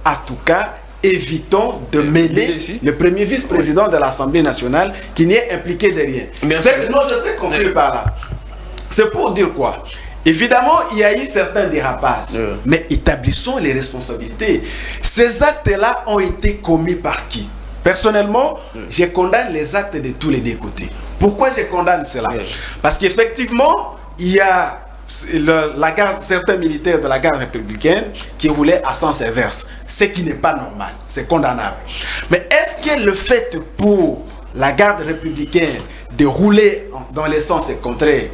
en tout cas, évitons de mêler le premier vice-président de l'Assemblée nationale qui n'y est impliqué de rien. Non, je vais conclure par là. C'est pour dire quoi? Évidemment, il y a eu certains dérapages, mais établissons les responsabilités. Ces actes-là ont été commis par qui? Personnellement, je condamne les actes de tous les deux côtés. Pourquoi je condamne cela? Parce qu'effectivement, il y a certains militaires de la garde républicaine qui roulaient à sens inverse, ce qui n'est pas normal, c'est condamnable. Mais est-ce que le fait pour la garde républicaine de rouler dans les sens contraires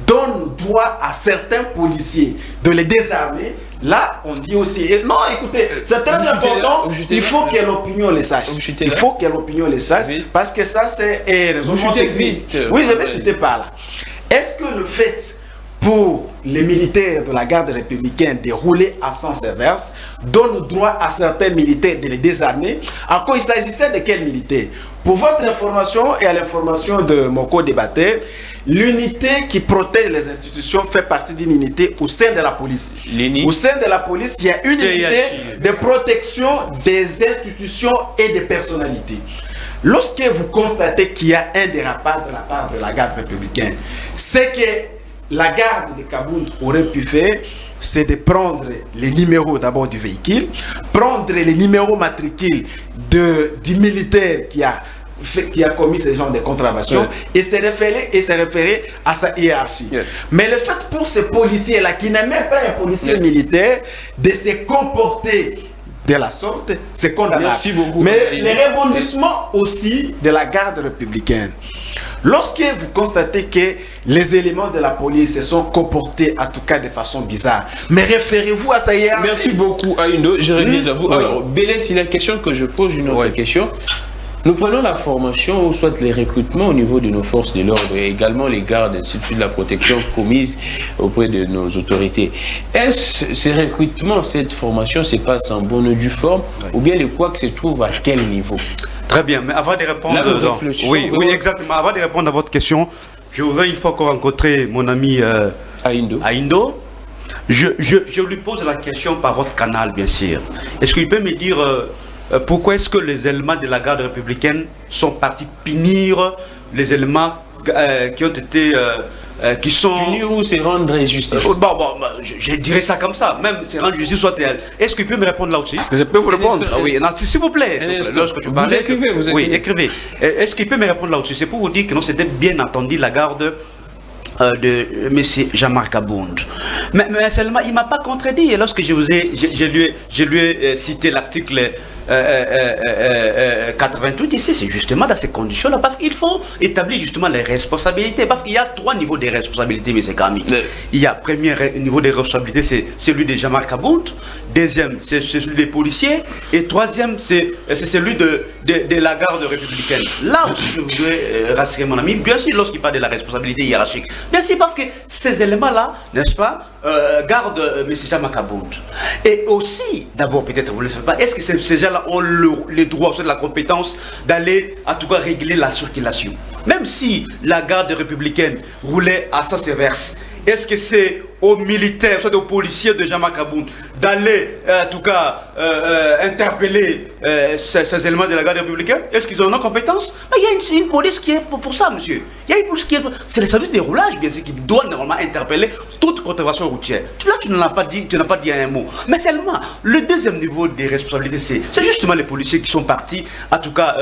donne droit à certains policiers de les désarmer? Là, on dit aussi, non, écoutez, c'est très important, il faut que l'opinion les sache. Il faut que l'opinion les sache, parce que ça, c'est raisonnement technique. Oui, je vais chuter par là. Est-ce que le fait pour les militaires de la garde républicaine de rouler à sens inverse donne droit à certains militaires de les désarmer? Encore, il s'agissait de quels militaires? Pour votre information et à l'information de mon co-débatteur, l'unité qui protège les institutions fait partie d'une unité au sein de la police. Au sein de la police, il y a une unité de protection des institutions et des personnalités. Lorsque vous constatez qu'il y a un dérapage de la part de la garde républicaine, c'est que la garde de Kabound aurait pu faire, c'est de prendre les numéros d'abord du véhicule, prendre les numéros matricules du militaire qui a commis ce genre de contravention et se référer à sa hiérarchie. Mais le fait pour ce policier-là, qui n'est même pas un policier militaire, de se comporter de la sorte, c'est condamnable. Merci beaucoup. Mais les rebondissements aussi de la garde républicaine. Lorsque vous constatez que les éléments de la police se sont comportés, en tout cas de façon bizarre, mais référez-vous à sa hiérarchie. Merci beaucoup, Aindo. Je reviens à vous. Alors, Bélès, il y a une question que je pose, une autre question. Nous prenons la formation, ou soit les recrutements au niveau de nos forces de l'ordre et également les gardes, ainsi de suite, la protection commise auprès de nos autorités. Est-ce ces recrutements, cette formation se passe en bonne et due forme, ou bien les couacs se trouvent à quel niveau? Très bien, mais avant de répondre... Oui, exactement. Avant de répondre à votre question, je voudrais une fois encore rencontrer mon ami Aindo. Je lui pose la question par votre canal, bien sûr. Est-ce qu'il peut me dire pourquoi est-ce que les éléments de la garde républicaine sont partis punir les éléments qui ont été... qui sont... Punir ou se rendre justice? Je dirais ça comme ça. Même se rendre justice, soit... Est-ce qu'il peut me répondre là aussi? Est-ce que je peux vous répondre? Oui, s'il vous plaît. Lorsque tu parlais... Vous écrivez. Oui, écrivez. Est-ce qu'il peut me répondre là aussi? C'est pour vous dire que non, c'était bien entendu la garde de M. Jean-Marc Kabound. Mais seulement, il ne m'a pas contredit. Et lorsque je lui ai cité l'article 88 ici, c'est justement dans ces conditions-là, parce qu'il faut établir justement les responsabilités, parce qu'il y a 3 niveaux de responsabilité, M. Kami. Il y a premier niveau de responsabilité, c'est celui de Jean-Marc Kabound, deuxième, c'est celui des policiers, et troisième, c'est celui de la garde républicaine. Là aussi, je voudrais rassurer mon ami, bien sûr, lorsqu'il parle de la responsabilité hiérarchique, bien sûr, parce que ces éléments-là, n'est-ce pas, gardent M. Jean-Marc Kabound. Et aussi, d'abord, peut-être, vous ne le savez pas, est-ce que ces gens ont les droits, soit la compétence d'aller, en tout cas, régler la circulation? Même si la garde républicaine roulait à sens inverse, est-ce que c'est aux militaires, soit aux policiers de Jean-Marc Kabound d'aller, en tout cas, interpeller ces éléments de la garde républicaine? Est-ce qu'ils en ont compétence? Il y a une police qui est pour ça, monsieur. Il y a une police qui est... C'est le service de roulage, bien sûr, qui doit normalement interpeller toute contravention routière. Là, tu n'as pas dit un mot. Mais seulement, le deuxième niveau des responsabilités, c'est justement les policiers qui sont partis, en tout cas,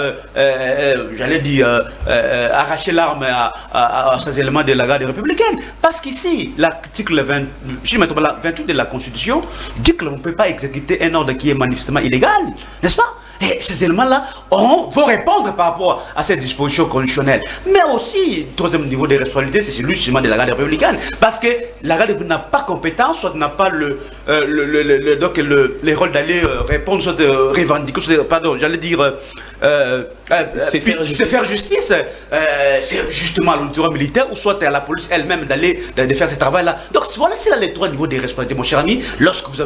j'allais dire, arracher l'arme à ces éléments de la garde républicaine. Parce qu'ici, l'article 28 de la Constitution dit que l'on ne peut pas exécuter un ordre qui est manifestement illégal, n'est-ce pas? Et ces éléments-là vont répondre par rapport à cette disposition constitutionnelle. Mais aussi, troisième niveau de responsabilité, c'est celui justement de la garde républicaine. Parce que la garde républicaine n'a pas compétence, soit n'a pas le rôle d'aller répondre, soit de revendiquer, soit de, pardon, j'allais dire... c'est faire justice, c'est justement à l'autorité militaire ou soit à la police elle-même de faire ce travail-là. Donc voilà, c'est là les 3 niveaux de responsabilité, mon cher ami, lorsque vous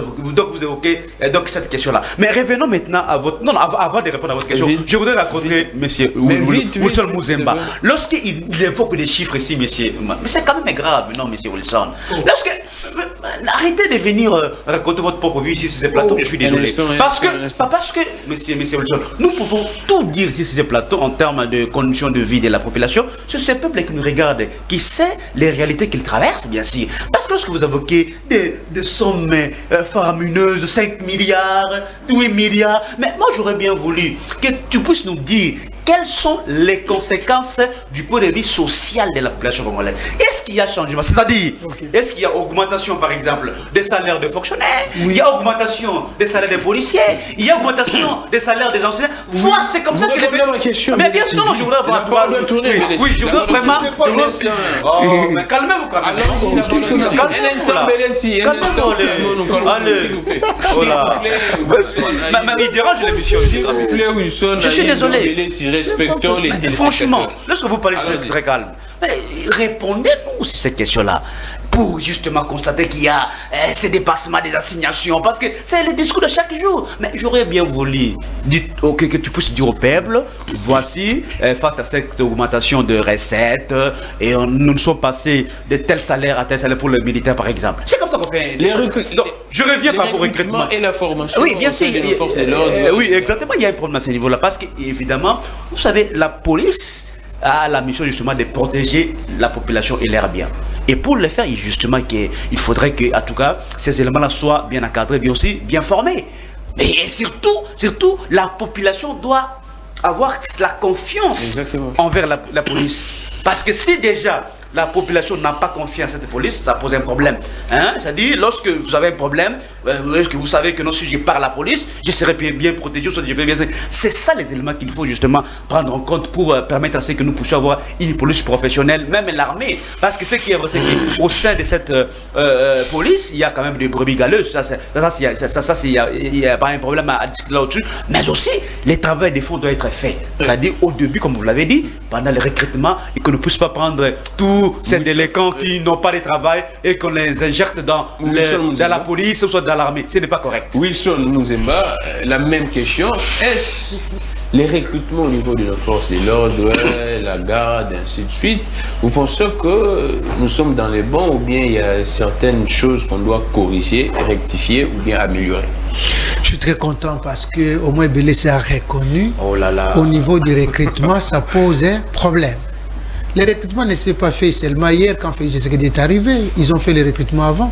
évoquez cette question-là. Mais revenons maintenant à votre... Non, avant de répondre à votre question, je voudrais raconter, monsieur Wilson Mouzemba. Lorsqu'il évoque des chiffres ici, monsieur, mais c'est quand même grave, non, monsieur Wilson. arrêtez de venir raconter votre propre vie ici sur ces plateaux, je suis désolé. Parce que, monsieur Wilson, nous pouvons tout dire ici sur ces plateaux en termes de conditions de vie de la population, sur ce peuple qui nous regarde, qui sait les réalités qu'il traverse, bien sûr. Parce que lorsque vous évoquez des sommes faramineuses, 5 milliards, 8 milliards, mais moi j'aurais bien voulu que tu puisses nous dire quelles sont les conséquences du point de vue social de la population congolaise. Est-ce qu'il y a changement? C'est-à-dire, est-ce qu'il y a augmentation, par exemple, des salaires des fonctionnaires? Il y a augmentation des salaires des policiers? Il y a augmentation des salaires des enseignants? Voilà, c'est comme ça que les... Mais bien sûr, je voudrais avoir toi. Oui, je voudrais vraiment... Oh, mais calmez-vous quand même. Calmez-vous. Allez. Voilà. Mais il dérange l'émission. Je suis désolé. Respectons les franchement, lorsque vous parlez, je suis très calme. Répondez-nous sur cette question-là. Pour justement constater qu'il y a ces dépassements des assignations. Parce que c'est le discours de chaque jour. Mais j'aurais bien voulu que tu puisses dire au peuple, voici, face à cette augmentation de recettes, et nous sommes passés de tel salaire à tel salaire pour le militaire, par exemple. C'est comme ça qu'on fait. Donc, je reviens par rapport au recrutement. Et la formation. Oui, bien sûr. Oui, exactement. Il y a un problème à ce niveau-là. Parce qu'évidemment, vous savez, la police a la mission justement de protéger la population et leurs biens. Et pour le faire, justement, il faudrait que, en tout cas, ces éléments-là soient bien encadrés, bien aussi bien formés. Et surtout, la population doit avoir la confiance envers la police. Parce que si déjà la population n'a pas confiance à cette police, ça pose un problème. C'est-à-dire, lorsque vous avez un problème, que vous savez que non, si je pars à la police, je serai bien protégé, soit je vais bien... C'est ça les éléments qu'il faut justement prendre en compte pour permettre à ce que nous puissions avoir une police professionnelle, même l'armée. Parce que ce qui est vrai, c'est qu'au sein de cette police, il y a quand même des brebis galeuses. Il n'y a pas un problème à discuter là-dessus. Mais aussi, le travail des fonds doit être fait. C'est-à-dire, au début, comme vous l'avez dit, pendant le recrutement, et qu'on ne puisse pas prendre tous ces délinquants qui n'ont pas de travail et qu'on les injecte dans la police ou soit dans l'armée. Ce n'est pas correct. Wilson Mouzemba, la même question. Est-ce les recrutements au niveau de nos forces de l'ordre, la garde, ainsi de suite, vous pensez que nous sommes dans les bons ou bien il y a certaines choses qu'on doit corriger, rectifier ou bien améliorer? Je suis très content parce que au moins Belé a reconnu au niveau du recrutement, ça pose un problème. Le recrutement ne s'est pas fait seulement hier quand Félix Tshisekedi est arrivé. Ils ont fait le recrutement avant.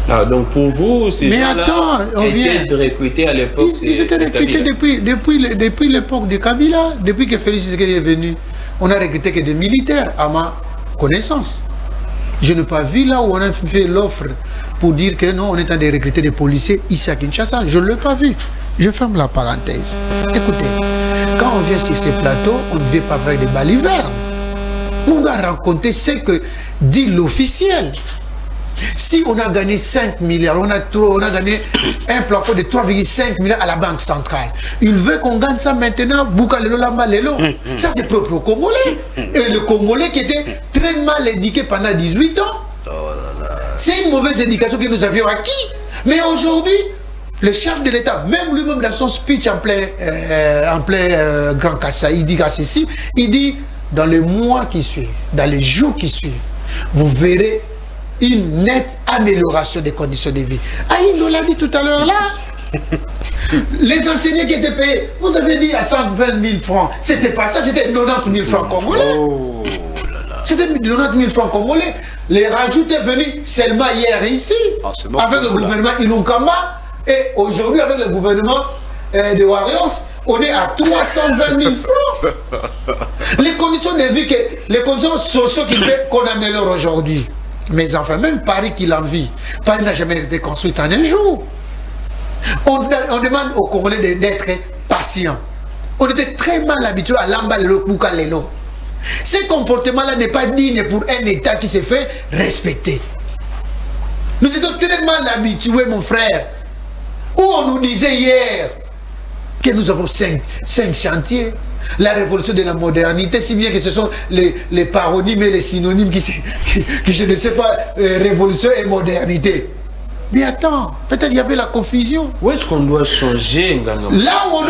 Ah, donc pour vous, ces gens-là étaient recrutés à l'époque. Ils étaient recrutés depuis l'époque de Kabila, depuis que Félix Tshisekedi est venu. On a recruté que des militaires, à ma connaissance. Je n'ai pas vu là où on a fait l'offre pour dire que non, on est en train de recruter des policiers ici à Kinshasa. Je ne l'ai pas vu. Je ferme la parenthèse. Écoutez, quand on vient sur ces plateaux, on ne vient pas avec des balivernes. On doit raconter ce que dit l'officiel. Si on a gagné 5 milliards, on a gagné un plafond de 3,5 milliards à la Banque centrale. Il veut qu'on gagne ça maintenant, Boukalelo Lamba Lelo. Ça c'est propre au Congolais. Et le Congolais qui était très mal éduqué pendant 18 ans. C'est une mauvaise éducation que nous avions acquis. Mais aujourd'hui, le chef de l'État, même lui-même dans son speech en plein Grand Kassai, il dit à ceci, il dit dans les mois qui suivent, dans les jours qui suivent, vous verrez une nette amélioration des conditions de vie. Ah, il nous l'a dit tout à l'heure là. Les enseignants qui étaient payés, vous avez dit à 120 000 francs, c'était pas ça, c'était 90 000 francs congolais. C'était 90 000 francs congolais. Les rajouts étaient venus seulement hier ici, avec le gouvernement Ilunkamba, et aujourd'hui avec le gouvernement de Warriors, on est à 320 000 francs. Les conditions de vie, les conditions sociales qu'on améliore aujourd'hui. Mais enfin, même Paris qui l'envie, Paris n'a jamais été construit en un jour. On demande aux Congolais d'être patients. On était très mal habitués à l'emballer Boukalelo. Ce comportement-là n'est pas digne pour un État qui s'est fait respecter. Nous étions très mal habitués, mon frère. Où on nous disait hier que nous avons 5 chantiers. La révolution de la modernité, si bien que ce sont les paronymes et les synonymes qui je ne sais pas, révolution et modernité. Mais attends, peut-être il y avait la confusion. Où est-ce qu'on doit changer? Là où on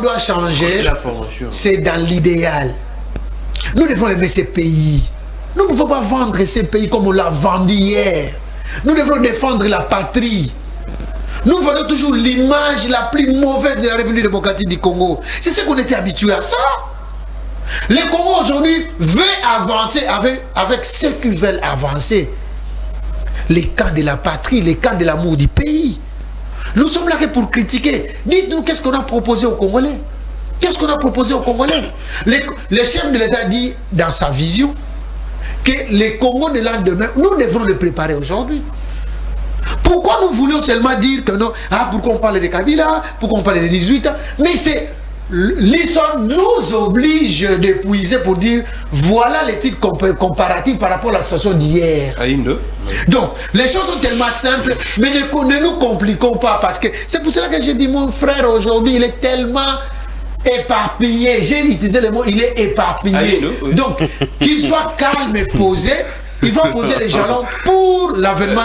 doit changer, c'est dans l'idéal. Nous devons aimer ces pays. Nous ne pouvons pas vendre ces pays comme on l'a vendu hier. Nous devons défendre la patrie. Nous vendons toujours l'image la plus mauvaise de la République démocratique du Congo. C'est ce qu'on était habitué à ça. Les Congo aujourd'hui veulent avancer avec ceux qui veulent avancer. Les camps de la patrie, les camps de l'amour du pays. Nous sommes là que pour critiquer. Dites-nous qu'est-ce qu'on a proposé aux Congolais. Qu'est-ce qu'on a proposé aux Congolais? Le chef de l'État dit dans sa vision que les Congos de lendemain, nous devrons les préparer aujourd'hui. Pourquoi nous voulons seulement dire que non? Ah, pourquoi on parle de Kabila? Pourquoi on parle de 18 ans? Mais c'est l'histoire nous oblige d'épuiser pour dire voilà les titres comparatifs par rapport à la situation d'hier. Donc, les choses sont tellement simples, mais ne nous compliquons pas parce que c'est pour cela que j'ai dit mon frère aujourd'hui, il est tellement éparpillé. J'ai utilisé le mot, il est éparpillé. Donc, qu'il soit calme et posé, il va poser les jalons pour l'avènement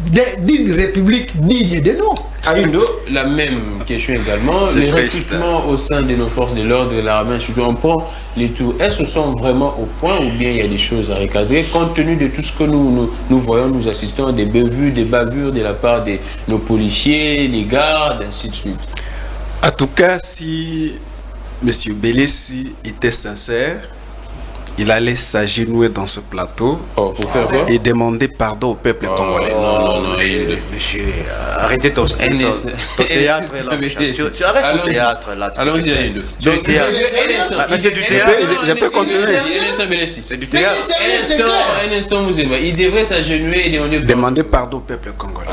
d'une république digne de nous. Alindo, la même question également. Les recrutements au sein de nos forces de l'ordre, de l'armée, surtout on prend les tours. Est-ce que ce sont vraiment au point ou bien il y a des choses à recadrer compte tenu de tout ce que nous voyons, nous assistons à des bévues, des bavures de la part de nos policiers, les gardes, ainsi de suite? En tout cas, si M. Belessi était sincère, il allait s'agenouiller dans ce plateau et demander pardon au peuple congolais. Non, monsieur, arrêtez ton théâtre là. Tu arrêtes ton théâtre là. Allons-y, mais c'est du théâtre. Je peux continuer. C'est du théâtre. Un instant, vous aimez. Il devrait s'agenouiller et demander pardon au peuple congolais.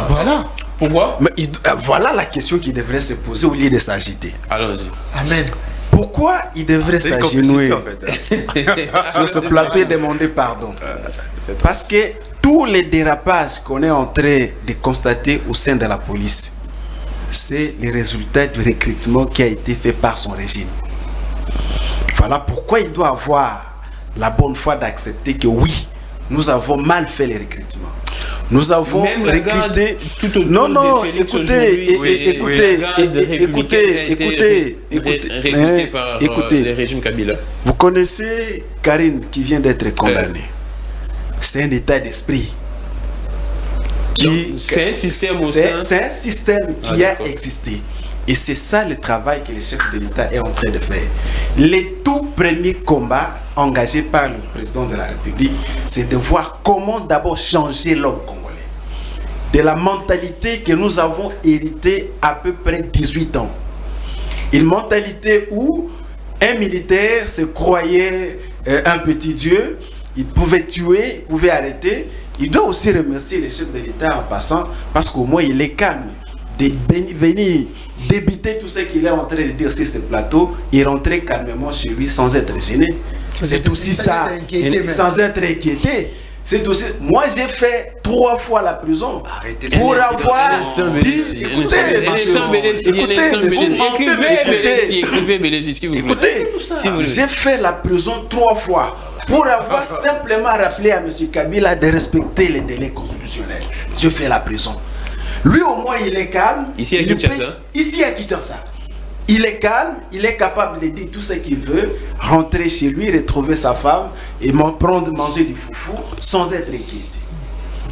Voilà. Pourquoi? Mais voilà la question qui devrait se poser au lieu de s'agiter. Allons-y. Amen. Pourquoi il devrait s'agenouiller sur ce plateau et demander pardon? Parce que tous les dérapages qu'on est en train de constater au sein de la police, c'est le résultat du recrutement qui a été fait par son régime. Voilà pourquoi il doit avoir la bonne foi d'accepter que oui, nous avons mal fait les recrutements. Nous avons recruté. Non, écoutez. Vous connaissez Karine qui vient d'être condamnée. C'est un état d'esprit. C'est un système qui a existé. Et c'est ça le travail que le chef de l'État est en train de faire. Les tout premiers combats engagés par le président de la République, c'est de voir comment d'abord changer l'homme congolais. De la mentalité que nous avons héritée à peu près 18 ans. Une mentalité où un militaire se croyait un petit dieu, il pouvait tuer, il pouvait arrêter. Il doit aussi remercier le chef de l'État en passant, parce qu'au moins il est calme. De venir débiter tout ce qu'il est en train de dire sur ce plateau et rentrer calmement chez lui sans être gêné. C'est aussi ça, sans être inquiété. C'est aussi. Moi, j'ai fait 3 fois la prison pour avoir dit. Écoutez, j'ai fait la prison 3 fois pour avoir simplement rappelé à M. Kabila de respecter les délais constitutionnels. J'ai fait la prison. Lui, au moins, il est calme. Ici à Kinshasa. Il est calme, il est capable de dire tout ce qu'il veut, rentrer chez lui, retrouver sa femme et manger du foufou sans être inquiété.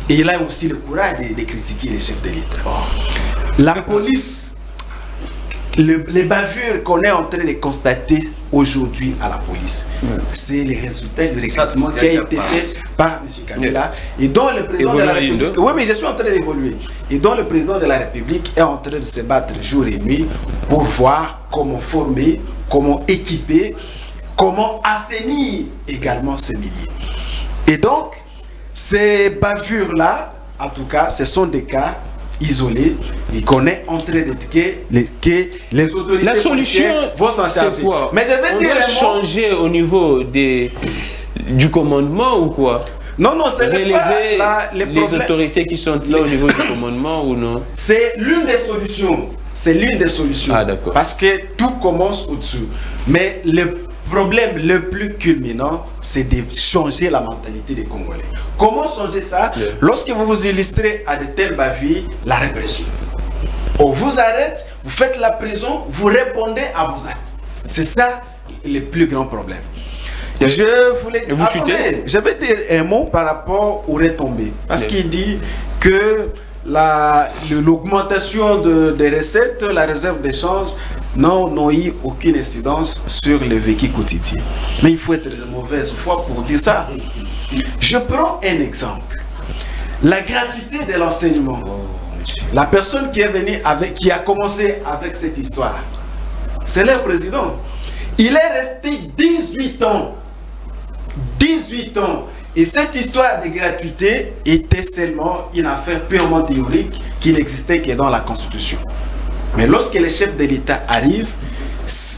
Et il a aussi le courage de critiquer les chefs de l'État. La police, les bavures qu'on est en train de constater aujourd'hui à la police, c'est les résultats du recrutement qui a été fait par M. Kabila et dont le président de la République. Oui, mais je suis en train d'évoluer. Et dont le président de la République est en train de se battre jour et nuit pour voir comment former, comment équiper, comment assainir également ces milliers. Et donc, ces bavures-là, en tout cas, ce sont des cas isolés et qu'on est en train de dire que les autorités la solution vont s'en charger. Quoi? Mais je vais dire changer au niveau du commandement ou quoi? Non, c'est relever les autorités qui sont là au niveau du commandement ou non? C'est l'une des solutions. C'est l'une des solutions. Ah, d'accord. Parce que tout commence au-dessous. Mais le problème le plus culminant, c'est de changer la mentalité des Congolais. Comment changer ça? Lorsque vous vous illustrez à de telles bavures, la répression. On vous arrête, vous faites la prison, vous répondez à vos actes. C'est ça le plus grand problème. Je voulais dire, je vais dire un mot par rapport aux retombées. Parce qu'il dit que l'augmentation des recettes, la réserve d'échange n'ont eu aucune incidence sur le vécu quotidien. Mais il faut être de mauvaise foi pour dire ça. Je prends un exemple. La gratuité de l'enseignement. La personne qui est venue qui a commencé avec cette histoire, c'est le président. Il est resté 18 ans. 18 ans. Et cette histoire de gratuité était seulement une affaire purement théorique qui n'existait que dans la Constitution. Mais lorsque les chefs de l'État arrivent,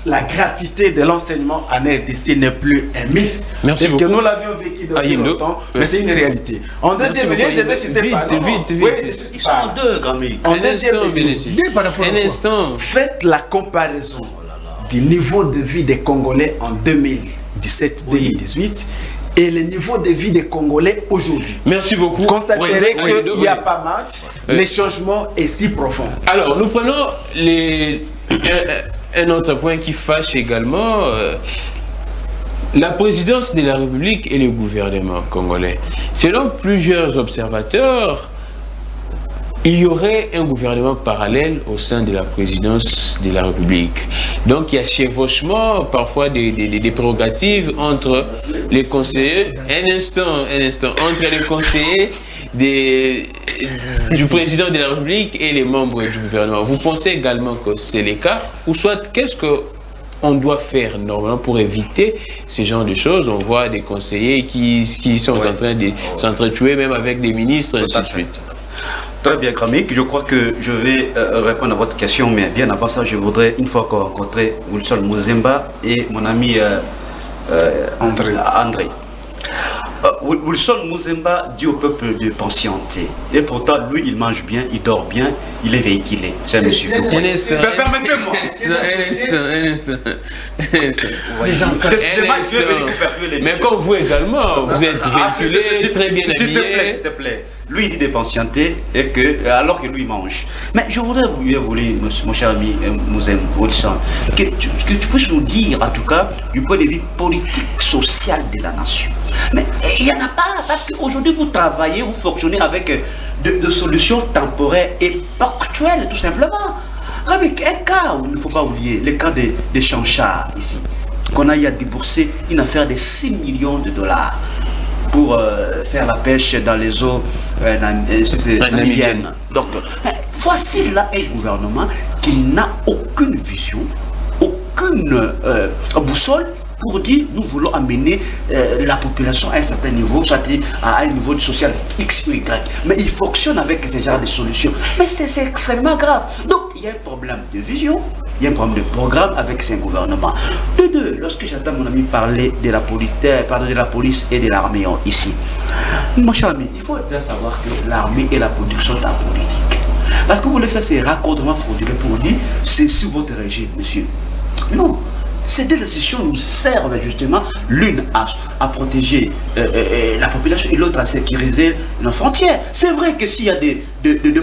la gratuité de l'enseignement en RDC n'est plus un mythe. Merci beaucoup. Que nous l'avions vécu depuis longtemps, mais c'est une réalité. En deuxième lieu, je vais citer vite. Oui, je suis en deux, Grammy. En deuxième lieu, faites la comparaison du niveau de vie des Congolais en 2017-2018 et le niveau de vie des Congolais aujourd'hui. Merci beaucoup. Constaterez qu'il n'y a pas match, le changement est si profond. Alors, nous prenons un autre point qui fâche également la présidence de la République et le gouvernement congolais. Selon plusieurs observateurs, il y aurait un gouvernement parallèle au sein de la présidence de la République. Donc il y a chevauchement parfois des prérogatives entre les conseillers, un instant, entre les conseillers du président de la République et les membres du gouvernement. Vous pensez également que c'est le cas? Ou soit, qu'est-ce qu'on doit faire normalement pour éviter ce genre de choses? On voit des conseillers qui sont en train de s'entretuer même avec des ministres, et ainsi de suite. Très bien, Kramik. Je crois que je vais répondre à votre question, mais bien avant ça, je voudrais une fois encore rencontrer Wilson Muzemba et mon ami André. Wilson Muzemba dit au peuple de patienter. Et pourtant, lui, il mange bien, il dort bien, il est véhiculé. C'est un monsieur. Permettez-moi. Un instant. Mais comme vous également, vous êtes véhiculé, très bien habillé. S'il te plaît. Lui, il dit de patienter et alors que lui mange. Mais je voudrais vous dire, mon cher ami Wilson, que tu puisses nous dire, en tout cas, du point de vue politique, social de la nation. Mais il n'y en a pas, parce qu'aujourd'hui, vous travaillez, vous fonctionnez avec de solutions temporaires et ponctuelles, tout simplement. Avec un cas où il ne faut pas oublier, le cas des chanchards ici, qu'on a eu à débourser une affaire de 6 millions de dollars pour faire la pêche dans les eaux namibiennes. Donc, voici là un gouvernement qui n'a aucune vision, aucune boussole pour dire nous voulons amener la population à un certain niveau, soit à un niveau social X ou Y. Mais il fonctionne avec ce genre de solutions. Mais c'est extrêmement grave. Donc il y a un problème de vision, il y a un problème de programme avec ce gouvernement. De deux, lorsque j'entends mon ami parler de la police et de l'armée ici, mon cher ami, il faut bien savoir que l'armée et la politique sont en politique. Parce que vous voulez faire ces raccordements frauduleux pour dire c'est sous votre régime, monsieur. Non. Ces deux institutions nous servent justement l'une à protéger la population et l'autre à sécuriser nos frontières. C'est vrai que s'il y a des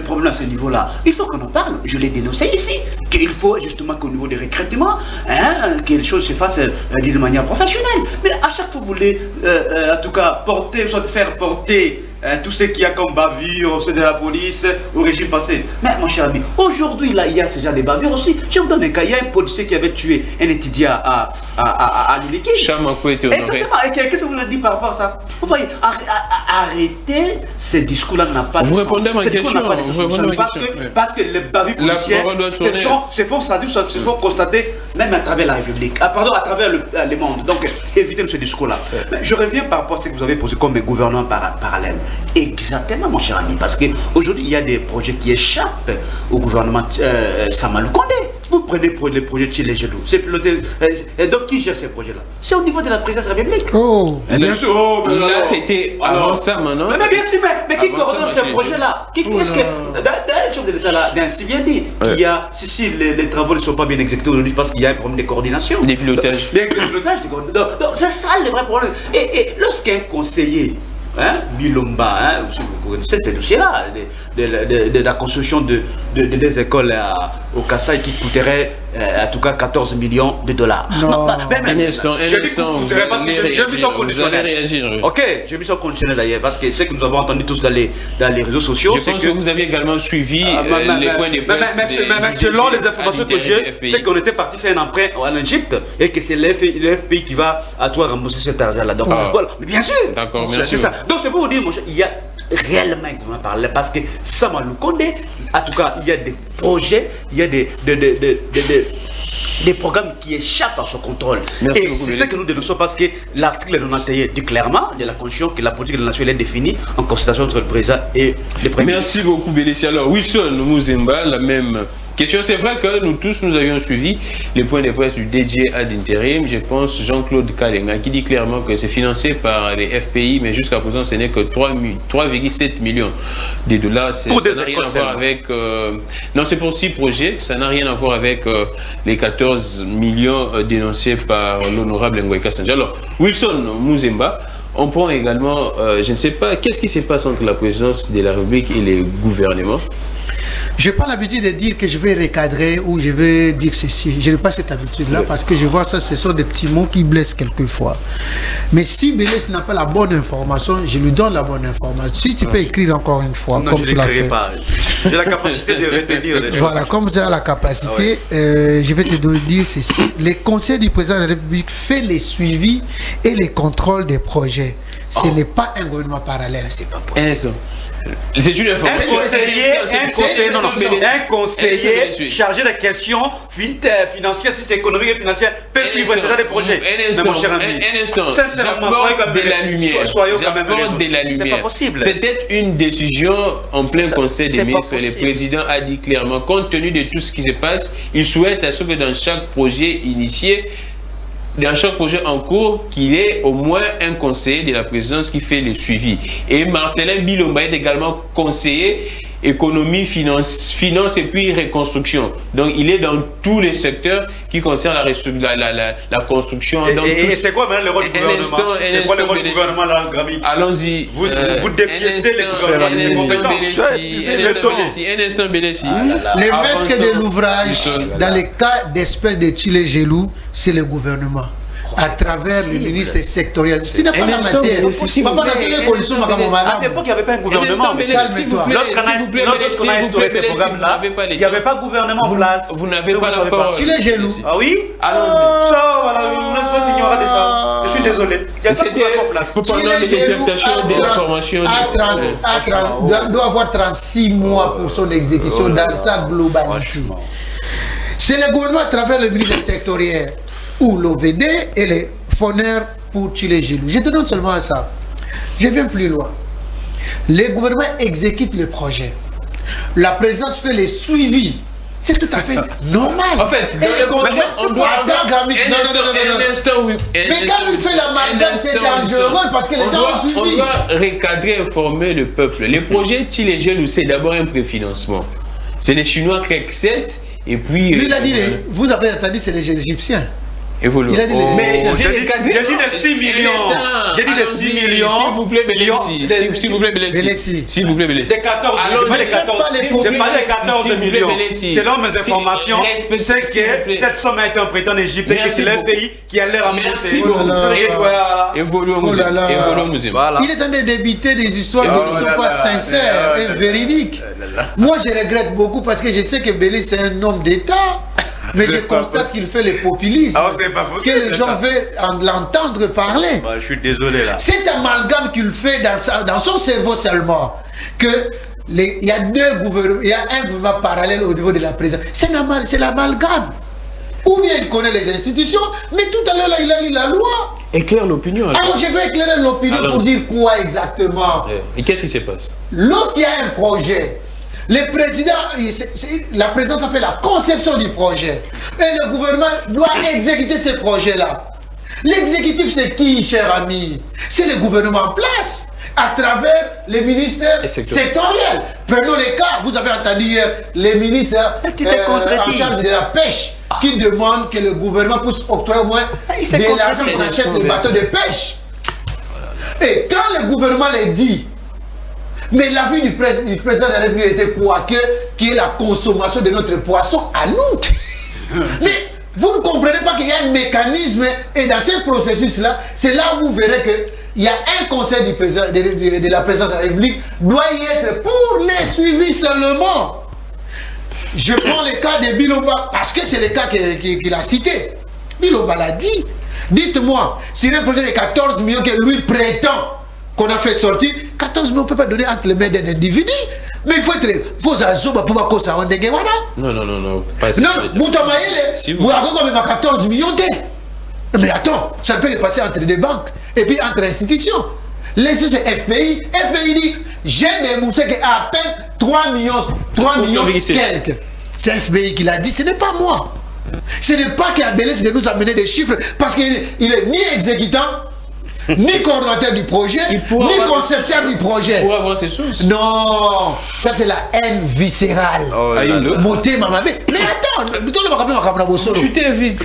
problèmes à ce niveau-là, il faut qu'on en parle. Je l'ai dénoncé ici. Qu'il faut justement qu'au niveau des recrutements, que les choses se fassent d'une manière professionnelle. Mais à chaque fois, vous voulez en tout cas porter, soit faire porter tout ce qu'il y a comme bavure, ceux de la police, au régime passé. Mais mon cher ami, aujourd'hui, là, il y a ce genre de bavure aussi. Je vous donne un cas, il y a un policier qui avait tué un étudiant à Luliki. Chamakou était honoré. Exactement. Et qu'est-ce que vous avez dit par rapport à ça? Vous voyez, arrêtez ces discours-là n'a pas de sens. Vous répondez à ma question. Parce que les bavures policières se font constater même à travers la République, à travers le monde. Donc, évitez ce discours-là. Je reviens par rapport à ce que vous avez posé comme gouvernement parallèle. Exactement, mon cher ami, parce qu'aujourd'hui, il y a des projets qui échappent au gouvernement Samalou Kondé. Vous prenez les projets de Chile Gelou. C'est piloté. Et donc, qui gère ces projets-là? C'est au niveau de la présidence de la République. Oh, bien sûr. Là, c'était avant ça, maintenant. Mais bien sûr, mais qui coordonne ces projets-là? Est-ce que, d'un chef de l'État là, d'un si bien dit, qu'il y a, si les travaux ne sont pas bien exécutés aujourd'hui parce qu'il y a un problème de coordination. Des pilotages. Donc, c'est ça le vrai problème. Et lorsqu'un conseiller, Bilomba, vous connaissez ces dossiers-là, de la construction de des écoles au Kassai qui coûteraient en tout cas 14 millions de dollars. Non, un instant, j'ai vu son conditionnel. Ok, j'ai vu son conditionnel d'ailleurs, parce que ce que nous avons entendu tous dans les réseaux sociaux, c'est que vous avez également suivi les points de presse. Mais selon les informations que j'ai, c'est qu'on était parti faire un emprunt en Égypte et que c'est le FPI qui va à toi rembourser cet argent-là. Donc voilà, mais bien sûr, c'est ça. Donc c'est pour vous dire, mon cher, il y a réellement un parler parce que Sama Lukonde, en tout cas, il y a des projets, il y a des programmes qui échappent à son contrôle. Et c'est ça que nous dénonçons parce que l'article 91 dit clairement de la Constitution que la politique de la nation est définie en concertation entre le président et le premier ministre. Merci beaucoup, Bélissi. Alors, Wilson Muzemba, la même question. C'est vrai que nous tous, nous avions suivi les points de presse du DG ad interim. Je pense Jean-Claude Kalenga qui dit clairement que c'est financé par les FPI, mais jusqu'à présent, ce n'est que 3,7 millions de dollars. Ça n'a rien à voir avec... non, c'est pour 6 projets. Ça n'a rien à voir avec les 14 millions dénoncés par l'honorable Ngoïka Sandja. Alors, Wilson Muzemba, on prend également, je ne sais pas, qu'est-ce qui se passe entre la présidence de la République et les gouvernements? Je n'ai pas l'habitude de dire que je vais recadrer ou je vais dire ceci. Je n'ai pas cette habitude-là parce que je vois ça, ce sont des petits mots qui blessent quelquefois. Mais si Bélis n'a pas la bonne information, je lui donne la bonne information. Si tu peux écrire encore une fois, non, comme tu l'as fait. Pas. J'ai la capacité de retenir les choses. Voilà, comme tu as la capacité, je vais te dire ceci. Le Conseil du président de la République fait les suivis et les contrôles des projets. Ce n'est pas un gouvernement parallèle. C'est pas possible. C'est une information. Un conseiller chargé de questions financières, si c'est économique et financière, peut suivre ce genre de projet. Mais mon cher ami, sincèrement, soyons quand même de la lumière. C'est pas possible. C'était une décision en plein conseil des ministres. Le président a dit clairement, compte tenu de tout ce qui se passe, il souhaite à ce que dans chaque projet initié, dans chaque projet en cours, qu'il ait au moins un conseiller de la présidence qui fait le suivi. Et Marcelin Bilomba est également conseiller économie, finance et puis reconstruction. Donc il est dans tous les secteurs qui concernent la construction. Et c'est quoi maintenant le rôle du gouvernement? C'est quoi le rôle du gouvernement là, Grammy? Allons-y. Vous dépiécez les gouvernements. Un instant, Bélissi. Les maîtres de l'ouvrage, dans les cas d'espèces de Chile Gelou, c'est le gouvernement. À travers le ministre sectoriel. Tu n'as pas la matière. À l'époque, il n'y avait pas un gouvernement. Lorsqu'on a instauré ces programmes-là, il n'y avait pas de gouvernement en place. Vous n'avez pas la parole. Tu les gelou. Ah oui? Allons-y. Ça, voilà, vous n'êtes pas ignorant de ça. Je suis désolé. Il n'y a pas de gouvernement en place. Pendant l'interprétation de la formation. Doit avoir 36 mois pour son exécution dans sa globalité. C'est le gouvernement à travers le ministre sectoriel ou l'OVD et les fourneurs pour Chile Gelou. Je te donne seulement ça. Je viens plus loin. Les gouvernements exécutent le projet. La présidence fait les suivis. C'est tout à fait normal. En fait, on doit attendre. Mais quand il fait l'amalgame, c'est dangereux parce que les gens ont suivi. On doit recadrer, informer le peuple. Les projets Chile Gelou, c'est d'abord un préfinancement. C'est les Chinois qui acceptent et puis. Lui, il a dit, vous avez entendu, c'est les Égyptiens. Il a dit mais j'ai dit de 6 millions. J'ai dit de 6 millions. S'il vous plaît, Bélissi. S'il vous plaît, Bélissi. S'il vous plaît, Bélissi. Des 14, j'ai pas les 14 millions. Selon mes informations, c'est que cette somme a été empruntée en Égypte et que c'est le pays qui allait rembourser. Évoluons. Il est en train d'éviter des histoires qui ne sont pas sincères et véridiques. Moi, je regrette beaucoup parce que je sais que Bélissi c'est un homme d'État. Mais je constate qu'il fait le populisme, que les gens veulent l'entendre parler. Je suis désolé là. C'est un amalgame qu'il fait dans son cerveau seulement, il y a un gouvernement parallèle au niveau de la présidence. C'est l'amalgame. Ou bien il connaît les institutions, mais tout à l'heure il a lu la loi. Éclaire l'opinion. Alors je vais éclairer l'opinion pour dire quoi exactement. Et qu'est-ce qui se passe? Lorsqu'il y a un projet, le président, la présidence a fait la conception du projet et le gouvernement doit exécuter ce projet-là. L'exécutif, c'est qui, cher ami? C'est le gouvernement en place à travers les ministères sectoriels. Prenons les cas, vous avez entendu hier les ministres en charge de la pêche qui demandent que le gouvernement puisse octroyer au moins de l'argent pour acheter des bateaux de pêche. Et quand le gouvernement les dit, mais l'avis du président de la République était quoi? Que qui est la consommation de notre poisson à nous. Mais vous ne comprenez pas qu'il y a un mécanisme et dans ce processus-là, c'est là où vous verrez qu'il y a un conseil du président, de la présidence de la République doit y être pour les suivis seulement. Je prends le cas de Bilomba parce que c'est le cas qu'il a cité. Bilomba l'a dit. Dites-moi, c'est un projet de 14 millions que lui prétend qu'on a fait sortir. 14 millions, on ne peut pas donner entre les mains d'un individu. Mais il faut être. Faut azoba pour que ça rendez voilà. Non. Non, Moutamaïle, vous avez 14 millions. Mais attends, ça ne peut pas passer entre des banques et puis entre institutions. Laissez ce FPI. FPI dit j'ai déboursé à peine 3 millions quelques. C'est FPI qui l'a dit, ce n'est pas moi. Ce n'est pas qu'Abélès de nous amener des chiffres parce qu'il est ni exécutant, ni coordonnateur du projet, ni concepteur du projet. Pour avoir ses sources. Non, ça c'est la haine viscérale. Moté mamabé. Mais attends, tu t'invites.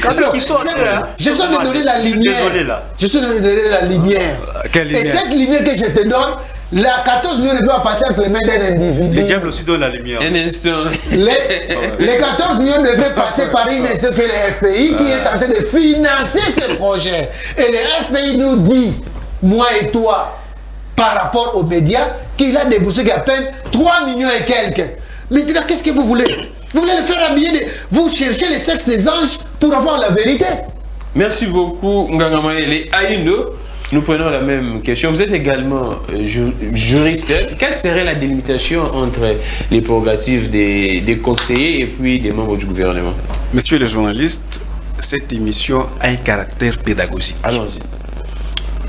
Je suis de donner la lumière. Je suis de donner la lumière. Et cette lumière que je te donne, la 14 millions ne doit passer entre les mains d'un individu. Le diable aussi donne la lumière. Un instant. Les 14 millions devraient passer par une institution que le FPI qui est en train de financer ce projet. Et le FPI nous dit, moi et toi, par rapport aux médias, qu'il a déboursé à peine 3 millions et quelques. Maintenant, qu'est-ce que vous voulez? Vous voulez le faire habiller Vous cherchez les sexes des anges pour avoir la vérité. Merci beaucoup, Ngangamaele Aïlo. Nous prenons la même question. Vous êtes également juriste. Quelle serait la délimitation entre les prérogatives des conseillers et puis des membres du gouvernement? Messieurs les journalistes, cette émission a un caractère pédagogique. Allons-y.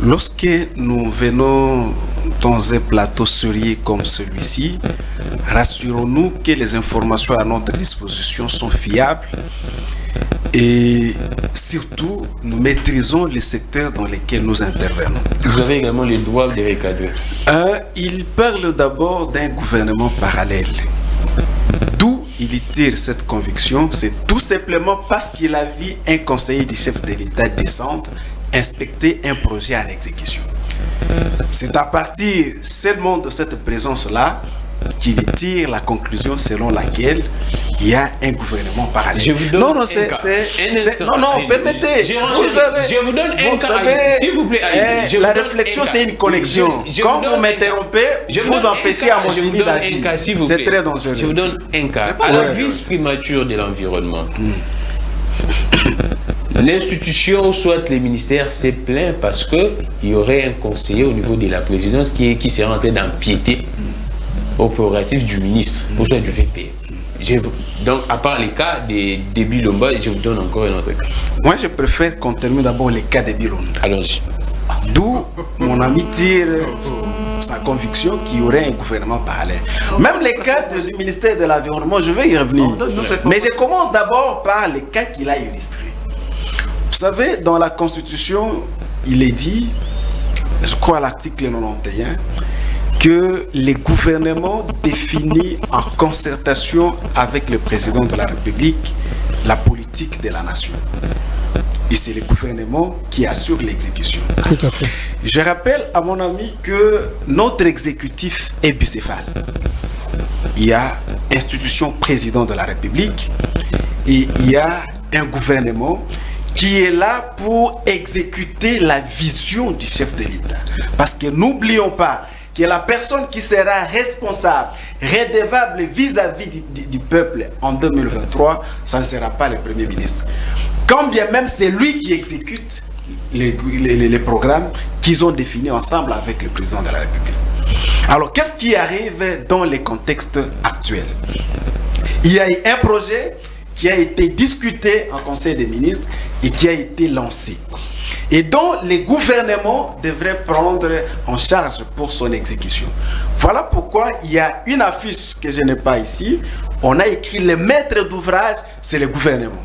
Lorsque nous venons dans un plateau sérieux comme celui-ci, rassurons-nous que les informations à notre disposition sont fiables. Et surtout, nous maîtrisons les secteurs dans lesquels nous intervenons. Vous avez également les droits de recadrer. Il parle d'abord d'un gouvernement parallèle. D'où il tire cette conviction, c'est tout simplement parce qu'il a vu un conseiller du chef de l'État descendre, inspecter un projet en exécution. C'est à partir seulement de cette présence-là qu'il tire la conclusion selon laquelle il y a un gouvernement parallèle. Je vous donne non, permettez. Je vous donne un cas. S'il vous plaît, la réflexion, c'est une connexion. Quand vous m'interrompez, vous empêchez à mon génie d'agir. C'est très dangereux. Je vous donne un cas. À la vice-primature de l'environnement, l'institution, soit les ministères, s'est plaint parce qu'il y aurait un conseiller au niveau de la présidence qui serait en train d'empiéter aux prérogatives du ministre, ou soit du VP. Donc, à part les cas de Bilomba, je vous donne encore un autre cas. Moi, je préfère qu'on termine d'abord les cas de Bilomba. Allons-y. D'où mon ami tire sa conviction qu'il y aurait un gouvernement parallèle. Même les cas du ministère de l'Environnement, je vais y revenir. Mais je commence d'abord par les cas qu'il a illustrés. Vous savez, dans la Constitution, il est dit, je crois à l'article 91, que les gouvernements définissent en concertation avec le président de la République la politique de la nation. Et c'est le gouvernement qui assure l'exécution. Tout à fait. Je rappelle à mon ami que notre exécutif est bicéphale. Il y a institution président de la République et il y a un gouvernement qui est là pour exécuter la vision du chef de l'État. Parce que n'oublions pas que la personne qui sera responsable, redevable vis-à-vis du peuple en 2023, ça ne sera pas le Premier ministre. Quand bien même c'est lui qui exécute les programmes qu'ils ont définis ensemble avec le président de la République. Alors, qu'est-ce qui arrive dans les contextes actuels? Il y a eu un projet qui a été discuté en Conseil des ministres et qui a été lancé, et dont les gouvernements devraient prendre en charge pour son exécution. Voilà pourquoi il y a une affiche que je n'ai pas ici. On a écrit le maître d'ouvrage, c'est le gouvernement.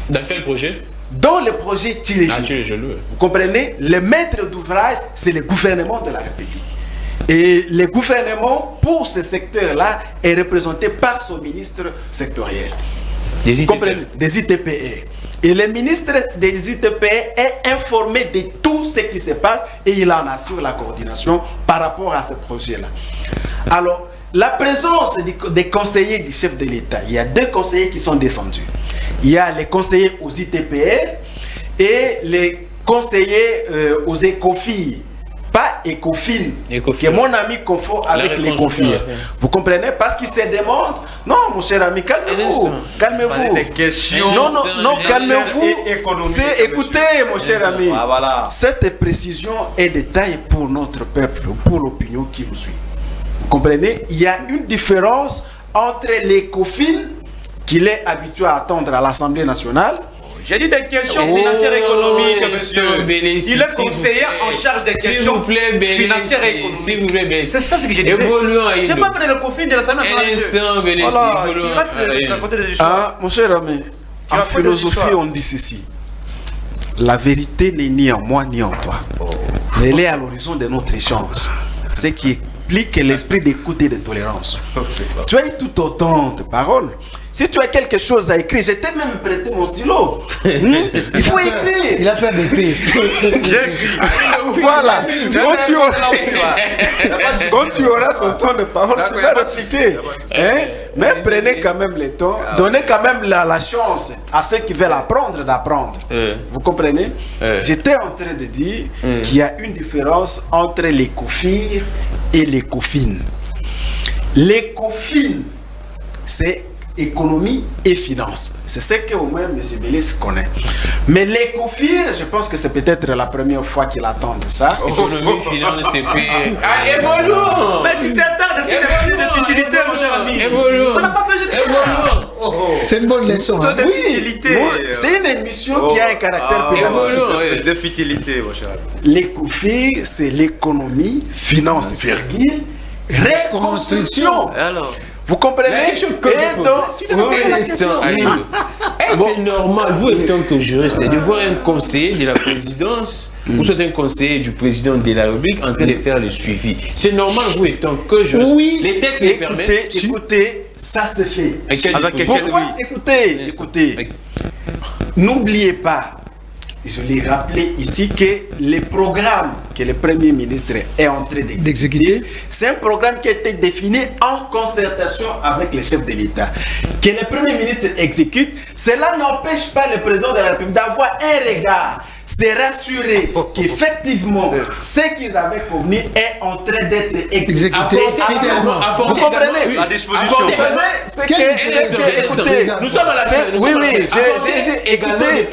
Dans quel projet? Dans le projet Tilégé. Vous comprenez? Le maître d'ouvrage, c'est le gouvernement de la République. Et le gouvernement, pour ce secteur-là, est représenté par son ministre sectoriel. Des ITPE. Et le ministre des ITPE est informé de tout ce qui se passe et il en assure la coordination par rapport à ce projet-là. Alors, la présence des conseillers du chef de l'État, il y a 2 conseillers qui sont descendus. Il y a les conseillers aux ITPR et les conseillers aux ECOFIR. Pas ECOFIN, que mon ami confond avec les COFIR. Vous comprenez? Parce qu'il se demande, non mon cher ami, calmez-vous. Calmez-vous. Non, calmez-vous. Écoutez mon cher ami, cette précision est de taille pour notre peuple, pour l'opinion qui nous suit. Vous comprenez? Il y a une différence entre les COFIN qu'il est habitué à attendre à l'Assemblée nationale. J'ai dit des questions financières et économiques, monsieur. Il est conseiller en charge des questions financières et économiques. C'est ça ce que j'ai dit. Je n'ai pas parlé de COFIN de l'Assemblée nationale. Mon cher ami, en philosophie, on dit ceci. La vérité n'est ni en moi ni en toi. Mais elle est à l'horizon de notre échange. Ce qui explique l'esprit d'écoute et de tolérance. Tu as eu tout autant de paroles. Si tu as quelque chose à écrire, je t'ai même prêté mon stylo. Il faut écrire. Il a peur d'écrire. Voilà. Quand tu auras ton temps de parole, tu vas répliquer. Mais prenez quand même le temps. Donnez quand même la chance à ceux qui veulent apprendre d'apprendre. Vous comprenez? J'étais en train de dire qu'il y a une différence entre les COFIR et les COFIN. Les COFIN, c'est économie et finance. C'est ce que au moins M. Bélis connaît. Mais les COFIR, je pense que c'est peut-être la première fois qu'il attend ça. Économie, finance et puis... évoluons. Mais tu t'attends de ces futilités, mon cher ami. Évoluons. On n'a pas besoin de ça. C'est une bonne leçon. Oui, c'est une émission qui a un caractère pédagogique. De futilité, mon cher ami. Les COFIR, c'est l'économie, finance, virgule, reconstruction. Alors, vous comprenez? Est-ce normal, vous étant que juriste, de voir un conseiller de la présidence ou soit un conseiller du président de la République en train de faire le suivi? C'est normal, vous étant que juriste. Oui, les textes les permettent. Écoutez, ça se fait. Pourquoi? Écoutez, n'oubliez pas, je l'ai rappelé ici, que les programmes que le Premier ministre est en train d'exécuter, c'est un programme qui a été défini en concertation avec les chefs de l'État. Que le Premier ministre exécute, cela n'empêche pas le président de la République d'avoir un regard, se rassurer qu'effectivement, ce qu'ils avaient convenu est en train d'être exécuté. Vous comprenez? La disposition. Écoutez, nous sommes à la fin. Oui, j'ai écouté.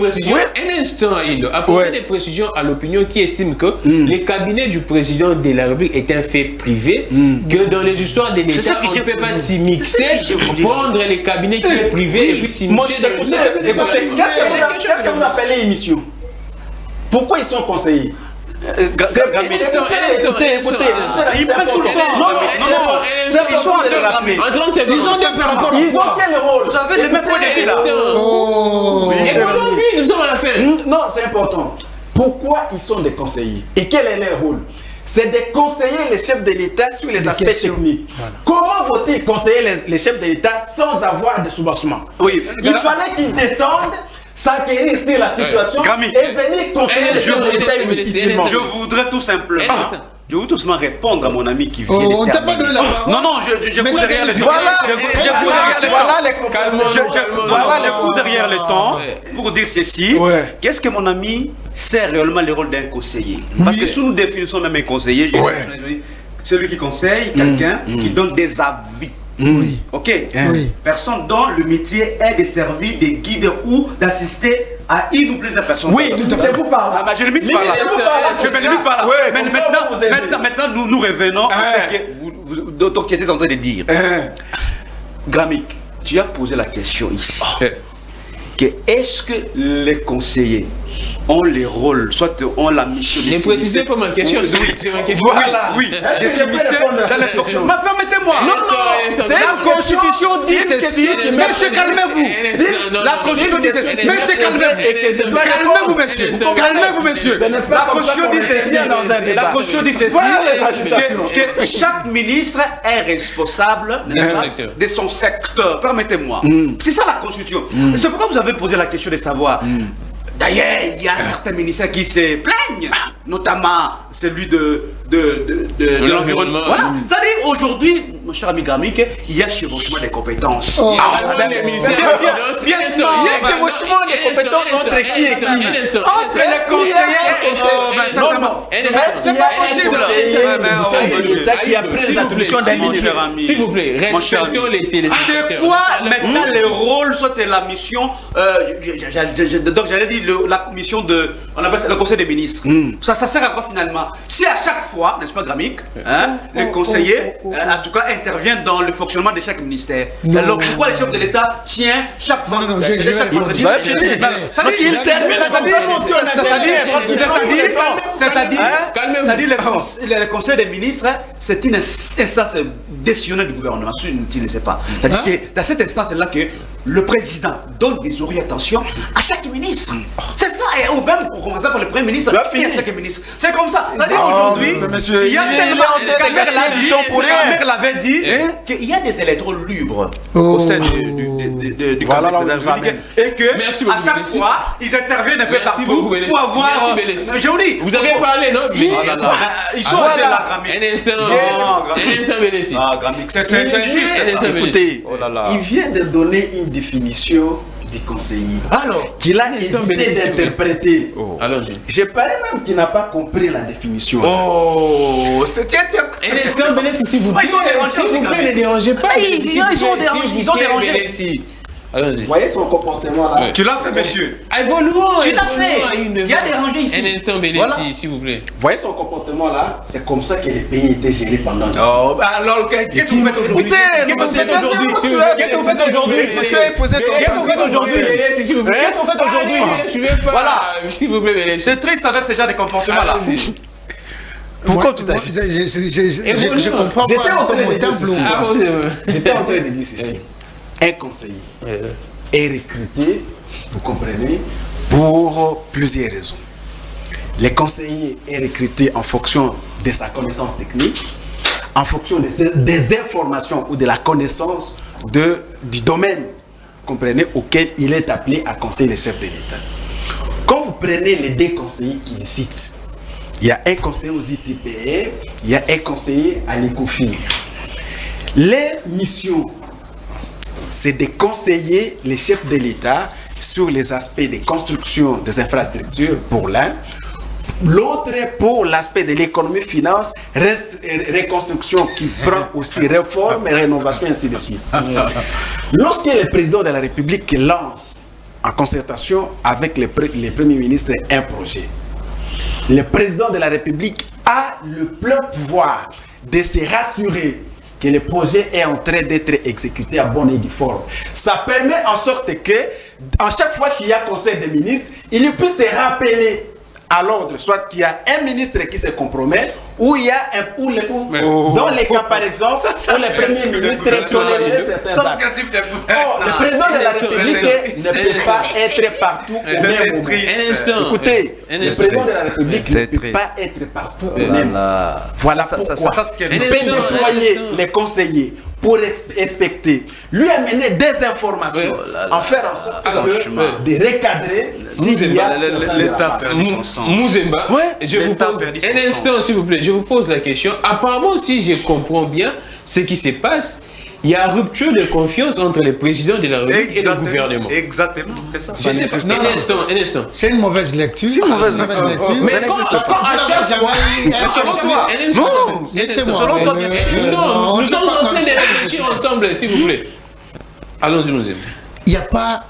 Un instant, apporter des précisions à l'opinion qui estime que les cabinets du président de la République est un fait privé, que dans les histoires de l'État, on ne peut pas s'y mixer, prendre les cabinets qui sont privés et puis s'y mixer. Écoutez, qu'est-ce que vous appelez émission? Pourquoi ils sont conseillers? Écoutez. Ils prennent tout le temps. C'est important de le rappeler. Ils ont des par rapport à Ils ont quel rôle? Vous avez le même point de vue là. Nous sommes à la fin. Non, c'est important. Pourquoi ils sont des conseillers? Et quel est leur rôle? C'est de conseiller les chefs de l'État sur les aspects techniques. Voilà. Comment vont-ils conseiller les chefs de l'État sans avoir de soubassement? Oui. Il fallait qu'ils descendent, s'acquérir sur la situation et venir conseiller les chefs de l'État inutilement. Je voudrais tout simplement... Je veux tout simplement répondre à mon ami qui vient on t'a pas donné la parole. Non, je cours derrière le temps. Voilà le coup derrière le temps pour dire ceci. Qu'est-ce que mon ami sert réellement le rôle d'un conseiller? Parce que si nous définissons même un conseiller, celui qui conseille quelqu'un qui donne des avis. Oui. Ok. Oui. Personne dont le métier est de servir, de guider ou d'assister à une ou plusieurs personnes. Oui, tout à fait. Vous parlez. Je ne limite pas là. Je me limite pas là. Mais maintenant, nous revenons à ce que tu étais en train de dire. Gramic, tu as posé la question ici. Que est-ce que les conseillers ont les rôles, soit ont la mission de... Ne précisez pas ma question. Voilà, oui. De s'immiscer dans les fonctions. Mais permettez-moi. Non, c'est la Constitution dit ceci. Monsieur, calmez-vous. La Constitution dit ceci. Monsieur, calmez-vous. Calmez-vous, monsieur. Calmez-vous, monsieur. La Constitution dit ceci. La Constitution dit ceci. Que chaque ministre est responsable de son secteur. Permettez-moi. C'est ça la Constitution. C'est pourquoi vous avez posé la question de savoir. D'ailleurs, il y a certains ministères qui se plaignent, notamment celui de de l'environnement. Voilà. C'est-à-dire aujourd'hui, mon cher ami Gramik, il y a chevauchement des compétences. Il y a chevauchement des compétences entre qui et qui? Entre les conseillers et non, c'est pas possible. Qui a pris les attributions d'un ministre. S'il vous plaît, respectons les téléspectateurs. C'est quoi maintenant les rôles, soit la mission, donc j'allais dire la commission de, on appelle ça le conseil des ministres. Ça sert à quoi finalement? Si à chaque fois, n'est-ce pas Gramik, les conseillers, en tout cas, interviennent dans le fonctionnement de chaque ministère. Alors pourquoi le chef de l'État tient chaque fois? Vous avez fini. Il termine, c'est-à-dire le conseil des ministres, c'est une instance décisionnelle du gouvernement, si tu ne sais pas. C'est dans cette instance-là que le président donne des orientations à chaque ministre. C'est ça, et au même pour commencer par le premier ministre et à chaque ministre. C'est comme ça. C'est-à-dire aujourd'hui, il y a tellement Kamer l'avait dit qu'il y a des électrons libres au sein du Conseil et que à chaque fois, ils interviennent un peu partout pour avoir... Vous avez parlé, non? Ils sont là, un instant, Bélési. C'est injuste. Écoutez, il vient de donner une définition du conseiller qu'il a évité d'interpréter. J'ai parlé même qui n'a pas compris la définition. Un instant, Bélési, s'il vous plaît. Ne dérangez pas. Ils sont dérangés. Vous voyez son comportement là? Tu l'as fait, monsieur. Évoluons. Tu l'as fait. Tu as dérangé ici. Un instant, Bélési, s'il vous plaît. Vous voyez son comportement là? C'est comme ça que les pays étaient gérés pendant des années. Alors, qu'est-ce que vous faites aujourd'hui? Qu'est-ce que vous faites aujourd'hui? Qu'est-ce que vous faites aujourd'hui? Voilà. S'il vous plaît, Bélési. C'est triste avec ce genre de comportement là. Pourquoi tu t'agites? Je comprends pas. J'étais en train de dire ceci. Un conseiller est recruté, vous comprenez, pour plusieurs raisons. Le conseiller est recruté en fonction de sa connaissance technique, en fonction des informations ou de la connaissance du domaine, comprenez, auquel il est appelé à conseiller le chef de l'État. Quand vous prenez les deux conseillers qu'il cite, il y a un conseiller aux ITPR, il y a un conseiller à l'ECOFIR. Les missions, c'est de conseiller les chefs de l'État sur les aspects de construction des infrastructures pour l'un, l'autre pour l'aspect de l'économie, finance, reconstruction qui prend aussi réforme et rénovation, ainsi de suite. Lorsque le président de la République lance en concertation avec le Premier ministre un projet, le président de la République a le plein pouvoir de se rassurer que le projet est en train d'être exécuté à bonne et due forme. Ça permet en sorte que, à chaque fois qu'il y a conseil des ministres, il puisse se rappeler à l'ordre, soit qu'il y a un ministre qui se compromet, ou il y a dans les cas par exemple, où le premier ministre tolérerait certains actes. Le président de la République ne peut pas être partout au même moment. Écoutez, le président de la République ne peut pas être partout au même moment. Voilà pourquoi il peut déployer les conseillers pour inspecter, lui amener des informations, en faire en sorte de recadrer s'il y a l'État perdu son sens. Mouzemba, je vous pose un instant s'il vous plaît, je vous pose la question. Apparemment, si je comprends bien ce qui se passe, il y a rupture de confiance entre le président de la République et le gouvernement. Exactement, c'est ça. Un instant. C'est une mauvaise lecture. C'est une mauvaise lecture. Mais ça n'existe pas. Selon toi. Non, laissez-moi. Nous sommes en train de réfléchir ensemble, s'il vous plaît. Allons-y, nous. Il n'y a pas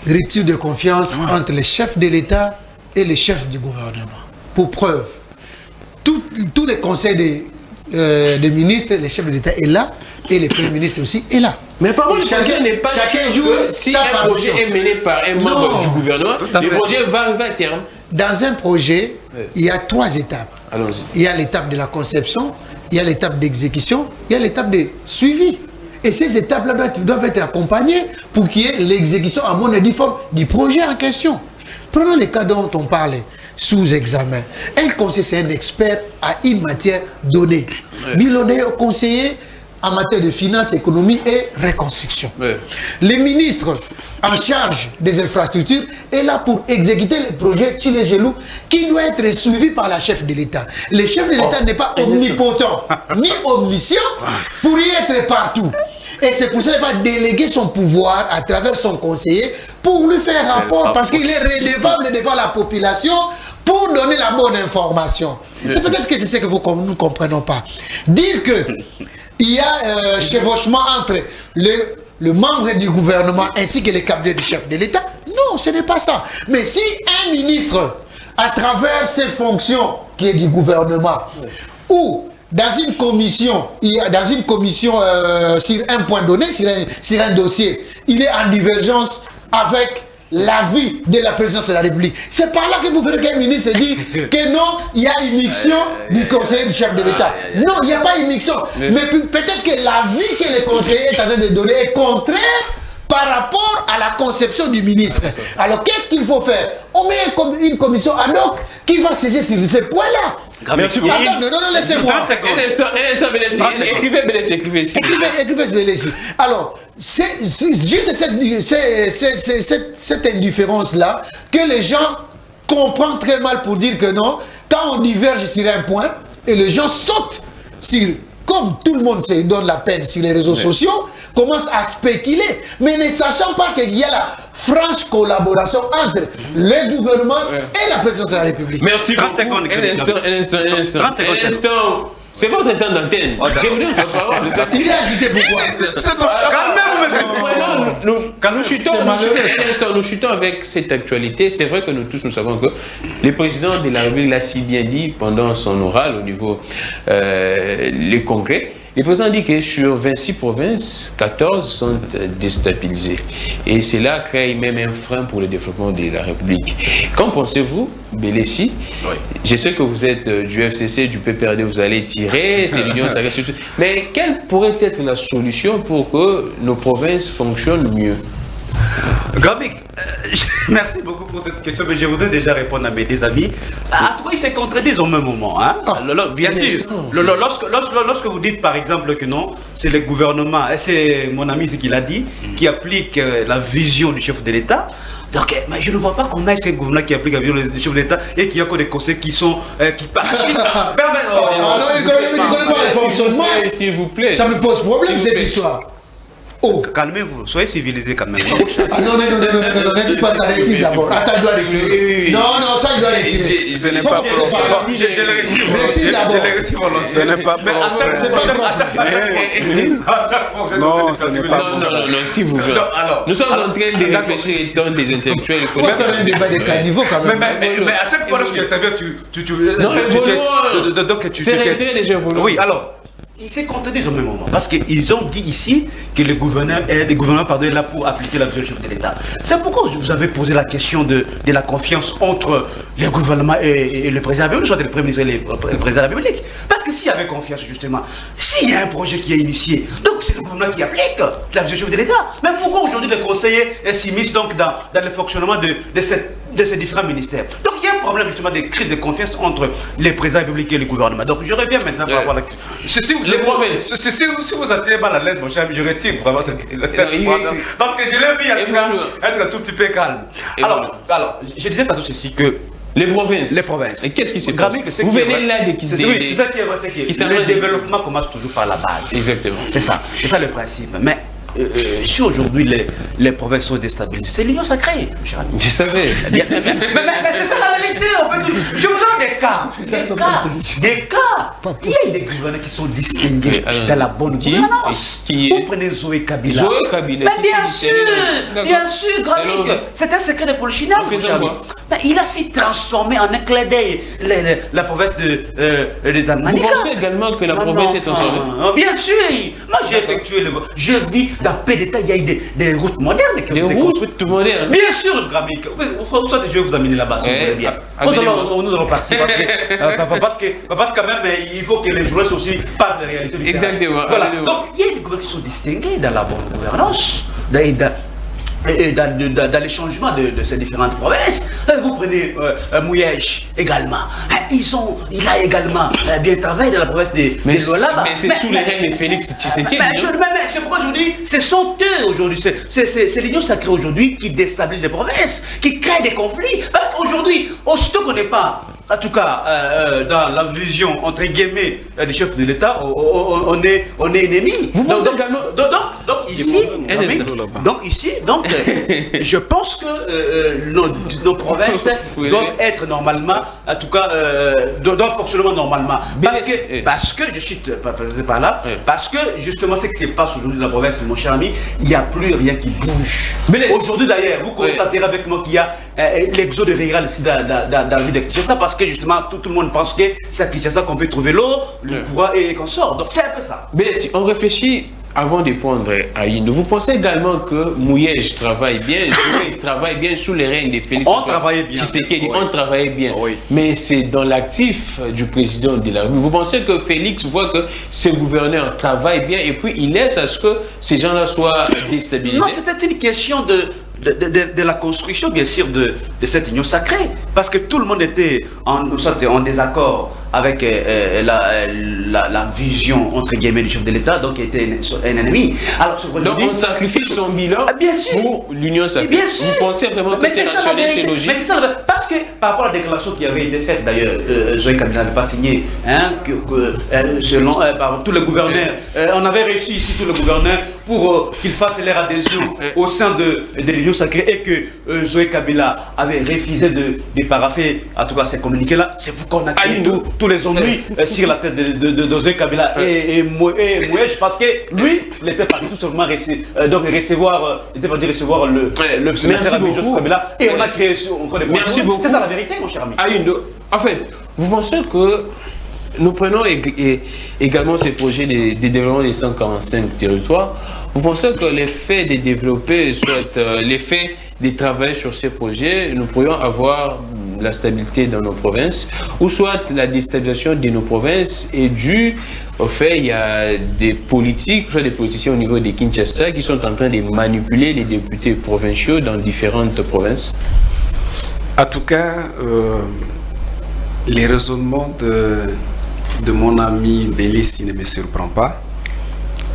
rupture de confiance entre les chefs de l'État et les chefs du gouvernement. Pour preuve, tous les conseils des ministres, les chefs de l'État est là, et le Premier ministre aussi est là. Mais par contre, le projet n'est pas sûr que si un projet est mené par un membre du gouvernement, le projet va arriver à terme. Dans un projet, il y a 3 étapes. Allons-y. Il y a l'étape de la conception, il y a l'étape d'exécution, il y a l'étape de suivi. Et ces étapes-là doivent être accompagnées pour qu'il y ait l'exécution à mon avis du projet en question. Prenons les cas dont on parlait. Sous examen. Un conseiller, c'est un expert à une matière donnée. Bilodé, conseiller, en matière de finances, économie et reconstruction. Oui. Les ministres en charge des infrastructures est là pour exécuter les projets Tchilé-Gelou qui doit être suivi par la chef de l'État. Le chef de l'État n'est pas omnipotent ni omniscient pour y être partout. Et c'est pour ça qu'il va déléguer son pouvoir à travers son conseiller pour lui faire rapport parce qu'il est redevable devant la population pour donner la bonne information. C'est peut-être que c'est ce que nous ne comprenons pas. Dire qu'il y a chevauchement entre le membre du gouvernement ainsi que les cabinets du chef de l'État, non, ce n'est pas ça. Mais si un ministre, à travers ses fonctions qui est du gouvernement, ou dans une commission, sur un point donné, sur un dossier, il est en divergence avec l'avis de la présidence de la République. C'est par là que vous verrez qu'un ministre dit que non, il y a une immixtion du conseiller du chef de l'État. Non, il n'y a pas une immixtion. Mais peut-être que l'avis que le conseiller est en train de donner est contraire par rapport à la conception du ministre. Alors qu'est-ce qu'il faut faire? On met une commission ad hoc qui va siéger sur ces points-là. Merci beaucoup. Attends, non, laissez-moi. Un instant, écrivez Bélessi. Alors, c'est juste cette indifférence-là que les gens comprennent très mal pour dire que non, quand on diverge sur un point et les gens sautent sur, comme tout le monde se donne la peine sur les réseaux sociaux, commencent à spéculer, mais ne sachant pas qu'il y a la franche collaboration entre le gouvernement et la présidence de la République. Merci beaucoup. 30 secondes. Un instant. C'est votre temps d'antenne. J'ai voulu la parole. Il est agité pourquoi? Nous chutons avec cette actualité. C'est vrai que nous tous nous savons que le président de la République l'a si bien dit pendant son oral au niveau du Congrès. Le président dit que sur 26 provinces, 14 sont déstabilisées. Et cela crée même un frein pour le développement de la République. Qu'en pensez-vous, Bélessi? Oui. Je sais que vous êtes du FCC, du PPRD, vous allez tirer, c'est l'Union sacrée. Mais quelle pourrait être la solution pour que nos provinces fonctionnent mieux? Gramik, merci beaucoup pour cette question, mais je voudrais déjà répondre à mes deux amis. À toi, ils se contredisent au même moment. Hein? Bien sûr. Lorsque vous dites par exemple que non, c'est le gouvernement, et c'est mon ami ce qu'il a dit, qui applique la vision du chef de l'État. Donc, mais je ne vois pas comment est-ce qu'un gouvernement qui applique la vision du chef de l'État et qui a encore des conseils qui sont qui parachent. S'il vous plaît. Ça me pose problème cette histoire. Oh, calmez-vous, soyez civilisés quand même. Ah non, ne dis pas ça, retire d'abord. Attends, il doit retirer. Non, ça il doit retirer. Ce n'est pas propre. Je le retire d'abord. Ce n'est pas propre. Non, ce n'est pas propre. Non, s'il vous plaît. Nous sommes en train de réfléchir étant des intellectuels. On va faire un débat de caniveau quand même. Mais à chaque fois que tu interviens, c'est déjà voulu. Oui, alors. Ils se contredisent au même moment parce qu'ils ont dit ici que le gouvernement est là pour appliquer la vision du chef de l'État. C'est pourquoi vous avez posé la question de la confiance entre le gouvernement et le président de la République, soit le Premier ministre et le président de la République. Parce que s'il y avait confiance justement, s'il y a un projet qui est initié, donc c'est le gouvernement qui applique la vision du chef de l'État. Mais pourquoi aujourd'hui les conseillers s'immiscent donc dans le fonctionnement de ces différents ministères? Donc il y a un problème justement de crise de confiance entre les présidents de la République et le gouvernement. Donc je reviens maintenant par rapport à la question. Si vous êtes mal à l'aise, mon cher ami, je retire vraiment cette parce que je l'ai vu être un tout petit peu calme. Alors, je disais tantôt ceci que les provinces. Et qu'est-ce qui se passe? Vous venez là de c'est ça qui est vrai, le développement commence toujours par la base. Exactement. C'est ça le principe. Mais si aujourd'hui les provinces sont déstabilisées, c'est l'union sacrée, mon cher ami. Je savais. Mais c'est ça la vérité. Je vous donne des cas. Il y a des gouverneurs qui sont distingués dans la bonne gouvernance. Vous prenez Zoé Kabila. Mais bien sûr, Gramik. C'est un secret de polichinelle, mon cher ami. Il a si transformé en un clin d'œil la province de Manika. Vous pensez également que la province est transformée? Bien sûr. Moi, j'ai effectué je vis dans peu d'état, il y a eu des routes modernes qui ont été construites. Modernes? Bien sûr, Gramik. Je vais vous amener là-bas, si vous voulez bien. Nous allons partir parce que quand même, il faut que les journalistes aussi parlent de la réalité du terrain. Exactement. Voilà. Donc, il y a des gouvernements qui sont distingués dans la bonne gouvernance. dans les changements de ces différentes provinces. Vous prenez Mouyège également. Il a également bien travaillé dans la province de Lualaba. Mais c'est sous les règles de Félix Tshisekedi. Mais c'est pourquoi aujourd'hui, ce sont eux aujourd'hui, c'est l'union sacrée aujourd'hui qui déstabilise les provinces, qui crée des conflits. Parce qu'aujourd'hui, aussitôt qu'on n'est pas, en tout cas, dans la vision, entre guillemets, du chef de l'État, on est ennemis. Donc ici, je pense que nos provinces doivent être normalement, en tout cas, doivent fonctionner normalement. Parce que je suis par là, parce que justement, ce qui se passe aujourd'hui dans la province, mon cher ami, il n'y a plus rien qui bouge. Aujourd'hui d'ailleurs, vous constaterez avec moi qu'il y a l'exode rural ici dans la ville de Kinshasa, parce que justement, tout le monde pense que c'est à Kinshasa qu'on peut trouver l'eau, le courant et qu'on sort. Donc c'est un peu ça. Mais si on réfléchit, avant de prendre à Yindo, vous pensez également que Mouyège travaille bien, Zoé travaille bien sous les règnes des Félix. On travaillait bien. On travaillait bien. Oui. Mais c'est dans l'actif du président de la République. Vous pensez que Félix voit que ses gouverneurs travaillent bien et puis il laisse à ce que ces gens-là soient déstabilisés? Non, c'était une question de la construction, bien sûr, de cette union sacrée. Parce que tout le monde était en désaccord avec la vision, entre guillemets, du chef de l'État, donc qui était un ennemi. Alors, donc on sacrifie son bilan pour l'union sacrée. Bien sûr. Vous pensez vraiment que c'est rationnel, c'est logique? Mais c'est ça, parce que par rapport à la déclaration qui avait été faite, d'ailleurs, Zoé Kabila n'avait pas signé, selon par tous les gouverneurs, on avait reçu ici tous les gouverneurs pour qu'ils fassent leur adhésion au sein de l'union sacrée, et que Zoé Kabila avait refusé de parapher, en tout cas ces communiqués-là. C'est pourquoi on a créé tous les ennuis sur la tête de Zoé Kabila et Mouyège, parce que lui, il n'était pas tout simplement recevoir le sénateur Abidjan Kabila, et on a créé encore des problèmes. C'est ça la vérité, mon cher ami. En fait, vous pensez que nous prenons également ces projets de développement des 145 territoires. Vous pensez que l'effet de développer, soit l'effet de travailler sur ces projets, nous pourrions avoir la stabilité dans nos provinces, ou soit la déstabilisation de nos provinces est due au fait il y a des politiques, soit des politiciens au niveau de Kinshasa qui sont en train de manipuler les députés provinciaux dans différentes provinces? En tout cas, les raisonnements de mon ami Bélissi ne me surprend pas,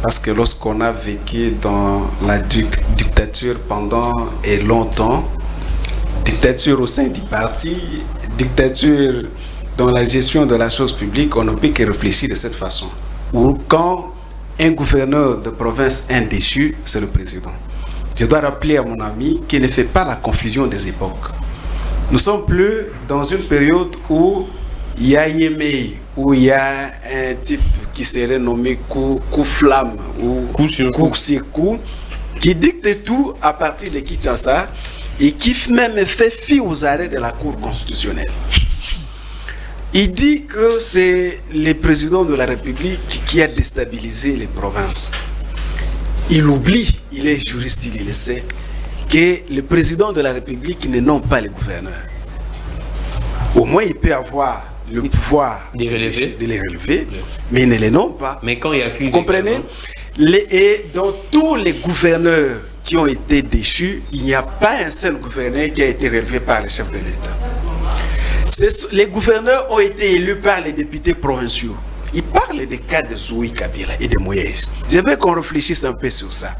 parce que lorsqu'on a vécu dans la dictature pendant et longtemps, dictature au sein du parti, dictature dans la gestion de la chose publique, on ne peut que réfléchir de cette façon. Ou quand un gouverneur de province est déchu, c'est le président. Je dois rappeler à mon ami qu'il ne fait pas la confusion des époques. Nous ne sommes plus dans une période où il y a Yémé, où il y a un type qui serait nommé coup flamme ou coup sur coup, qui dicte tout à partir de Kinshasa et qui même fait fi aux arrêts de la Cour constitutionnelle. Il dit que c'est le président de la République qui a déstabilisé les provinces. Il oublie, il est juriste, il le sait, que le président de la République ne nomme pas les gouverneurs. Au moins, il peut avoir le pouvoir de les relever, mais il ne les nomme pas. Mais quand il y a crise, vous comprenez? Et dans tous les gouverneurs qui ont été déchus, il n'y a pas un seul gouverneur qui a été relevé par le chef de l'État. Les gouverneurs ont été élus par les députés provinciaux. Il parle des cas de Zoé Kabila et de Mouyège. Je veux qu'on réfléchisse un peu sur ça.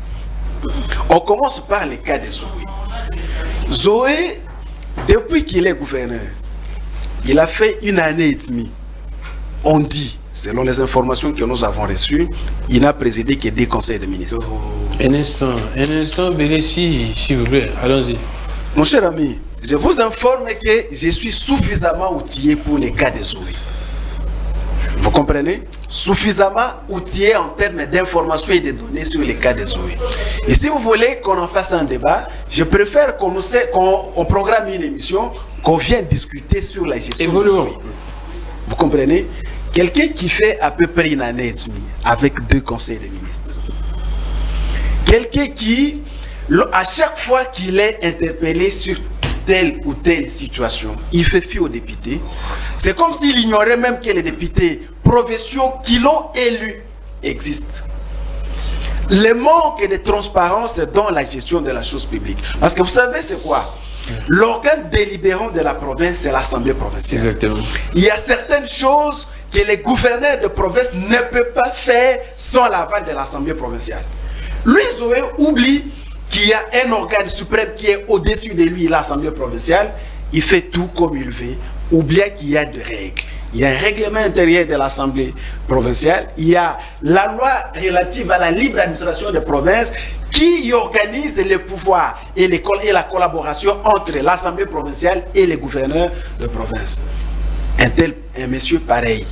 On commence par les cas de Zoé. Zoé, depuis qu'il est gouverneur, il a fait 1 année et demie. On dit, selon les informations que nous avons reçues, il n'a présidé que 2 conseils de ministres. Un instant, Bélissi, s'il vous plaît, allons-y. Mon cher ami, je vous informe que je suis suffisamment outillé pour les cas de Zoé. Vous comprenez? Suffisamment outillé en termes d'informations et de données sur les cas de Zoé. Et si vous voulez qu'on en fasse un débat, je préfère qu'on programme une émission, qu'on vienne discuter sur la gestion de Zoé. Vous comprenez? Quelqu'un qui fait à peu près 1 année et demie avec 2 conseils de ministres. Quelqu'un qui, à chaque fois qu'il est interpellé sur telle ou telle situation, il fait fi aux députés. C'est comme s'il ignorait même que les députés provinciaux qui l'ont élu existent. le manque de transparence dans la gestion de la chose publique. Parce que vous savez, c'est quoi? L'organe délibérant de la province, c'est l'Assemblée provinciale. Exactement. Il y a certaines choses que les gouverneurs de province ne peuvent pas faire sans l'aval de l'Assemblée provinciale. Lui, Zoé, oublie qu'il y a un organe suprême qui est au-dessus de lui, l'Assemblée provinciale. Il fait tout comme il veut, oubliant qu'il y a des règles. Il y a un règlement intérieur de l'Assemblée provinciale. Il y a la loi relative à la libre administration des provinces qui organise les pouvoirs et la collaboration entre l'Assemblée provinciale et les gouverneurs de province. Un monsieur pareil,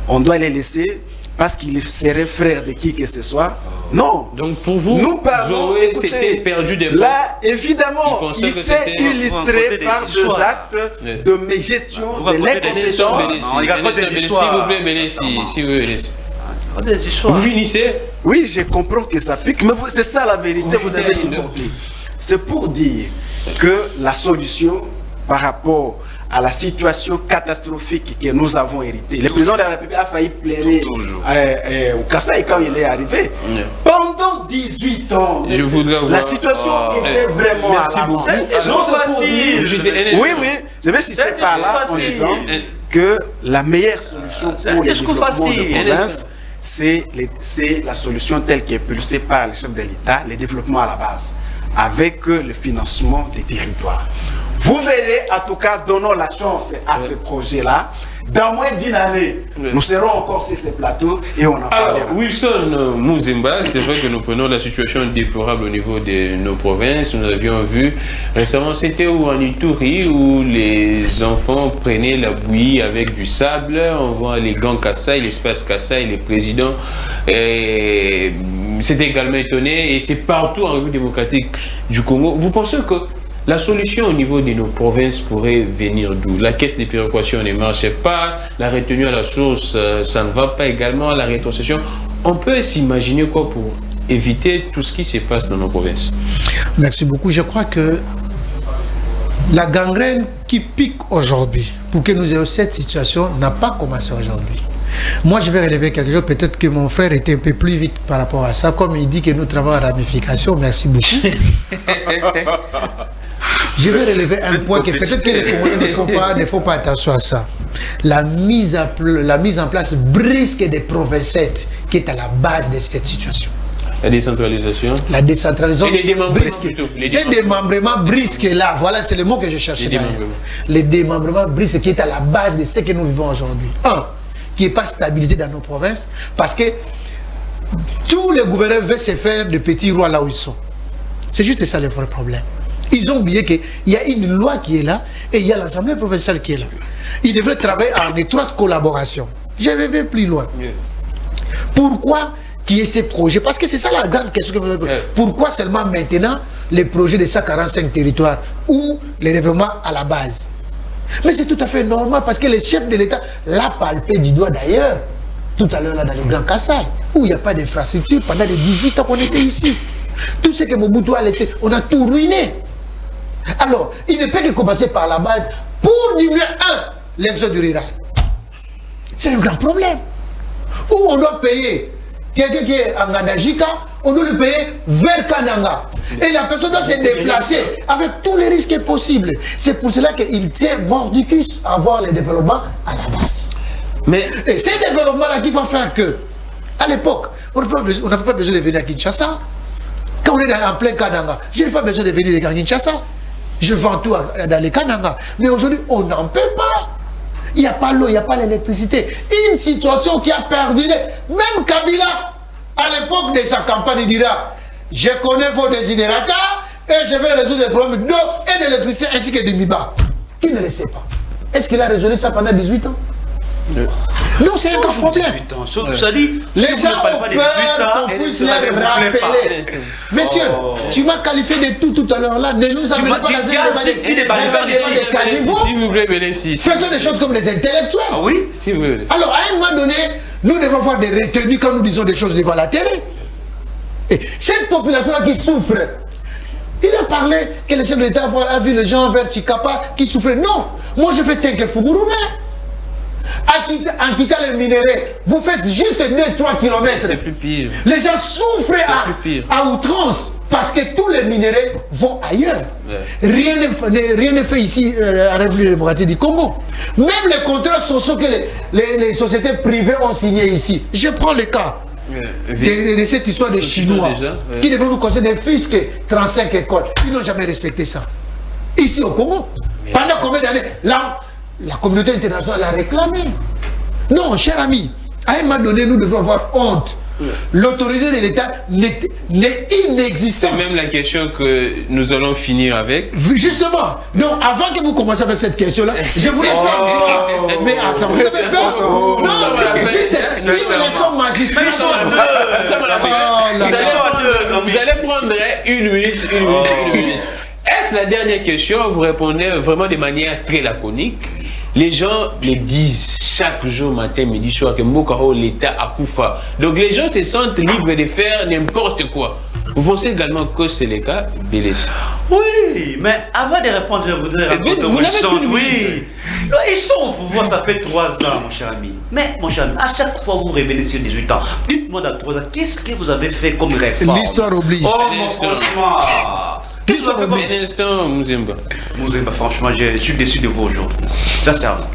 on doit les laisser parce qu'il serait frère de qui que ce soit? Non. Donc pour vous, nous parlons, Zoé s'était perdu des là, évidemment, il s'est illustré par deux actes de mes gestions, de l'incompétence. S'il vous plaît, Bélissi, si vous voulez. Vous finissez? Oui, je comprends que ça pique, mais c'est ça la vérité, vous devez supporter. C'est pour dire que la solution par rapport à la situation catastrophique que nous avons héritée. Le président de la République a failli plaider au Kasaï quand il est arrivé. Pendant 18 ans, la situation était vraiment alarmante. Oui, je vais citer par là en disant que la meilleure solution pour le développement de province, c'est la solution telle qu'elle est pulsée par le chef de l'État, le développement à la base, avec le financement des territoires. Vous verrez, en tout cas, donnons la chance à ce projet-là. Dans moins d'1 année, nous serons encore sur ces plateaux et on en parlera. Alors, Wilson Mouzimba, c'est vrai que nous prenons la situation déplorable au niveau de nos provinces. Nous avions vu récemment, c'était en Ituri, où les enfants prenaient la bouillie avec du sable. On voit les gangs Kasaï, l'espace Kasaï, les présidents. C'était également étonné et c'est partout en République démocratique du Congo. Vous pensez que la solution au niveau de nos provinces pourrait venir d'où? La caisse des péréquations ne marche pas, la retenue à la source, ça ne va pas également, la rétrocession. On peut s'imaginer quoi pour éviter tout ce qui se passe dans nos provinces? Merci beaucoup. Je crois que la gangrène qui pique aujourd'hui, pour que nous ayons cette situation, n'a pas commencé aujourd'hui. Moi, je vais relever quelque chose. Peut-être que mon frère était un peu plus vite par rapport à ça. Comme il dit que nous travaillons en ramification, merci beaucoup. Je vais relever un point que peut-être que les Congolais ne font pas attention à ça. La mise en place brusque des provincettes qui est à la base de cette situation. La décentralisation. La décentralisation. Et les démembrements plutôt. Ces démembrements brusques là, voilà, c'est le mot que je cherchais d'ailleurs. Les démembrements brusques qui est à la base de ce que nous vivons aujourd'hui. Qu'il n'y ait pas de stabilité dans nos provinces, parce que tous les gouverneurs veulent se faire de petits rois là où ils sont. C'est juste ça le vrai problème. Ils ont oublié qu'il y a une loi qui est là et il y a l'Assemblée provinciale qui est là. Ils devraient travailler en étroite collaboration. Je vais plus loin. Pourquoi qu'il y ait ces projets? Parce que c'est ça la grande question. Pourquoi seulement maintenant les projets de 145 territoires ou les développements à la base? Mais c'est tout à fait normal parce que le chef de l'État l'a palpé du doigt d'ailleurs, tout à l'heure là dans les Grands Kasaï, où il n'y a pas d'infrastructure pendant les 18 ans qu'on était ici. Tout ce que Mobutu a laissé, on a tout ruiné. Alors, il ne peut que commencer par la base pour diminuer, l'exode rural. C'est un grand problème. Où on doit payer quelqu'un qui est en Gadajika, on doit le payer vers Kananga. Et la personne doit se déplacer avec tous les risques possibles. C'est pour cela qu'il tient mordicus à voir les développements à la base. Et ces développements-là qui vont faire que, à l'époque, on n'avait pas besoin de venir à Kinshasa. Quand on est en plein Kananga, je n'ai pas besoin de venir à Kinshasa. Je vends tout dans les Kananga. Mais aujourd'hui, on n'en peut pas. Il n'y a pas l'eau, il n'y a pas l'électricité. Une situation qui a perdu. Même Kabila, à l'époque de sa campagne, il dira: je connais vos désidérata et je vais résoudre les problèmes d'eau et d'électricité ainsi que de MIBA. Qui ne le sait pas? Est-ce qu'il a résolu ça pendant 18 ans? Non, c'est un grand problème. Les gens ont peur qu'on puisse les rappeler. Monsieur, tu m'as qualifié de tout à l'heure là. Ne nous amenez pas dans un débat. S'il vous plaît, Bélissi. Faisons des choses comme les intellectuels. Ah oui? Alors, à un moment donné, nous devons faire des retenues quand nous disons des choses devant la télé. Et cette population-là qui souffre, il a parlé que le chef de l'État a vu les gens vers Chikapa qui souffraient. Non, moi je fais Tenke Fugurume. En quittant les minéraux, vous faites juste 2-3 km. C'est plus pire. Les gens souffrent à outrance parce que tous les minéraux vont ailleurs. Ouais. Rien n'est fait ici à la République démocratique du Congo. Même les contrats sociaux que les sociétés privées ont signés ici. Je prends le cas de cette histoire de Chinois qui devraient nous concernent fils que 35 écoles. Ils n'ont jamais respecté ça. Ici au Congo. Pendant combien d'années la communauté internationale a réclamé. Non, cher ami, à un moment donné, nous devons avoir honte. L'autorité de l'État n'est inexistante. C'est même la question que nous allons finir avec. Justement. Donc, avant que vous commenciez avec cette question-là, je voulais faire... Mais attends, vous avez peur? Non, c'est juste une leçon magistrale. Vous allez prendre une minute. Est-ce la dernière question? Vous répondez vraiment de manière très laconique. Les gens le disent chaque jour, matin, midi, soir, que Mbokaro, l'État a Koufa. Donc les gens se sentent libres de faire n'importe quoi. Vous pensez également que c'est le cas, Bélès? Oui, mais avant de répondre, je voudrais raconter où ils sont. Oui, ils sont au pouvoir, ça fait 3 ans, mon cher ami. Mais, mon cher ami, à chaque fois vous révélez sur 18 ans, dites-moi dans 3 ans, qu'est-ce que vous avez fait comme réforme? L'histoire oblige. Oh, mon franchement. Qu'est-ce que vous avez fait comme... instant, Mouzemba. Mouzemba, franchement, je suis déçu de vous aujourd'hui. Sincèrement.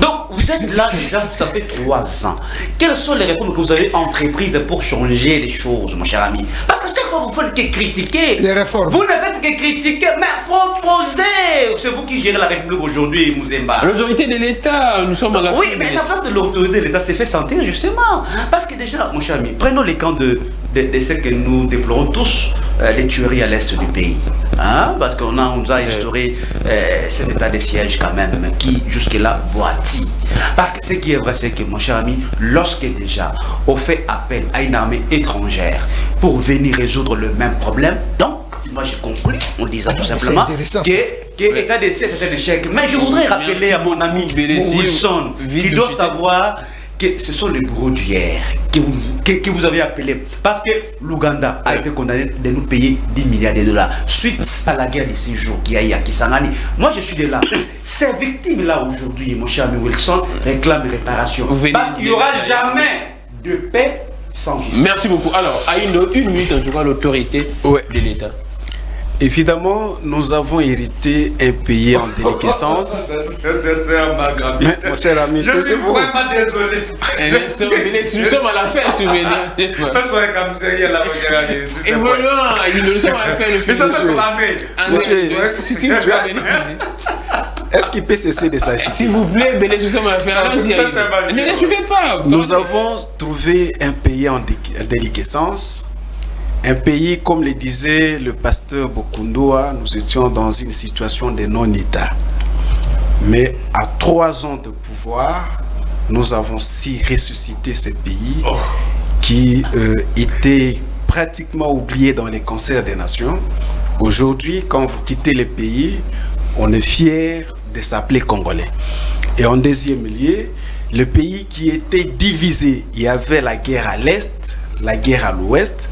Donc, vous êtes là déjà, ça fait 3 ans. Quelles sont les réformes que vous avez entreprises pour changer les choses, mon cher ami? Parce que chaque fois, vous faites que critiquer. Les réformes. Vous ne faites que critiquer, mais proposez. C'est vous qui gérez la République aujourd'hui, Mouzemba. L'autorité de l'État, nous sommes à la... Oui, mais la place de l'autorité de l'État s'est fait sentir, justement. Parce que déjà, mon cher ami, prenons les camps de ce que nous déplorons tous, les tueries à l'est du pays. Hein? Parce qu'on nous a instauré cet état de siège quand même, qui jusque-là boitille. Parce que ce qui est vrai, c'est que, mon cher ami, lorsque déjà on fait appel à une armée étrangère pour venir résoudre le même problème, donc, moi j'ai conclu en disant tout simplement que l'état de siège c'est un échec. Mais je voudrais rappeler à mon ami Wilson, qui doit savoir que ce sont les bourreaux d'hier que vous avez appelés. Parce que l'Ouganda a été condamné de nous payer 10 milliards de dollars suite à la guerre de 6 jours qu'il y a eu à Kisangani. Moi je suis de là. Ces victimes-là aujourd'hui, mon cher ami Wilson, réclament réparation. Parce qu'il n'y aura jamais de paix sans justice. Merci beaucoup. Alors, à une minute, en tout cas, l'autorité de l'État. Évidemment, nous avons hérité un pays en déliquescence. Mais, mon cher ami, je suis vraiment désolé. Nous sommes à la fin, si vous voulez. Nous sommes à la fin. Monsieur, est-ce qu'il peut cesser de s'agiter? S'il vous plaît, nous sommes à la fin. Allons-y. Ne les suivez pas. Nous avons trouvé un pays en déliquescence. Un pays, comme le disait le pasteur Bokundoa, nous étions dans une situation de non-État. Mais à 3 ans de pouvoir, nous avons si ressuscité ce pays qui était pratiquement oublié dans les concerts des nations. Aujourd'hui, quand vous quittez le pays, on est fier de s'appeler Congolais. Et en deuxième lieu, le pays qui était divisé, il y avait la guerre à l'Est, la guerre à l'Ouest.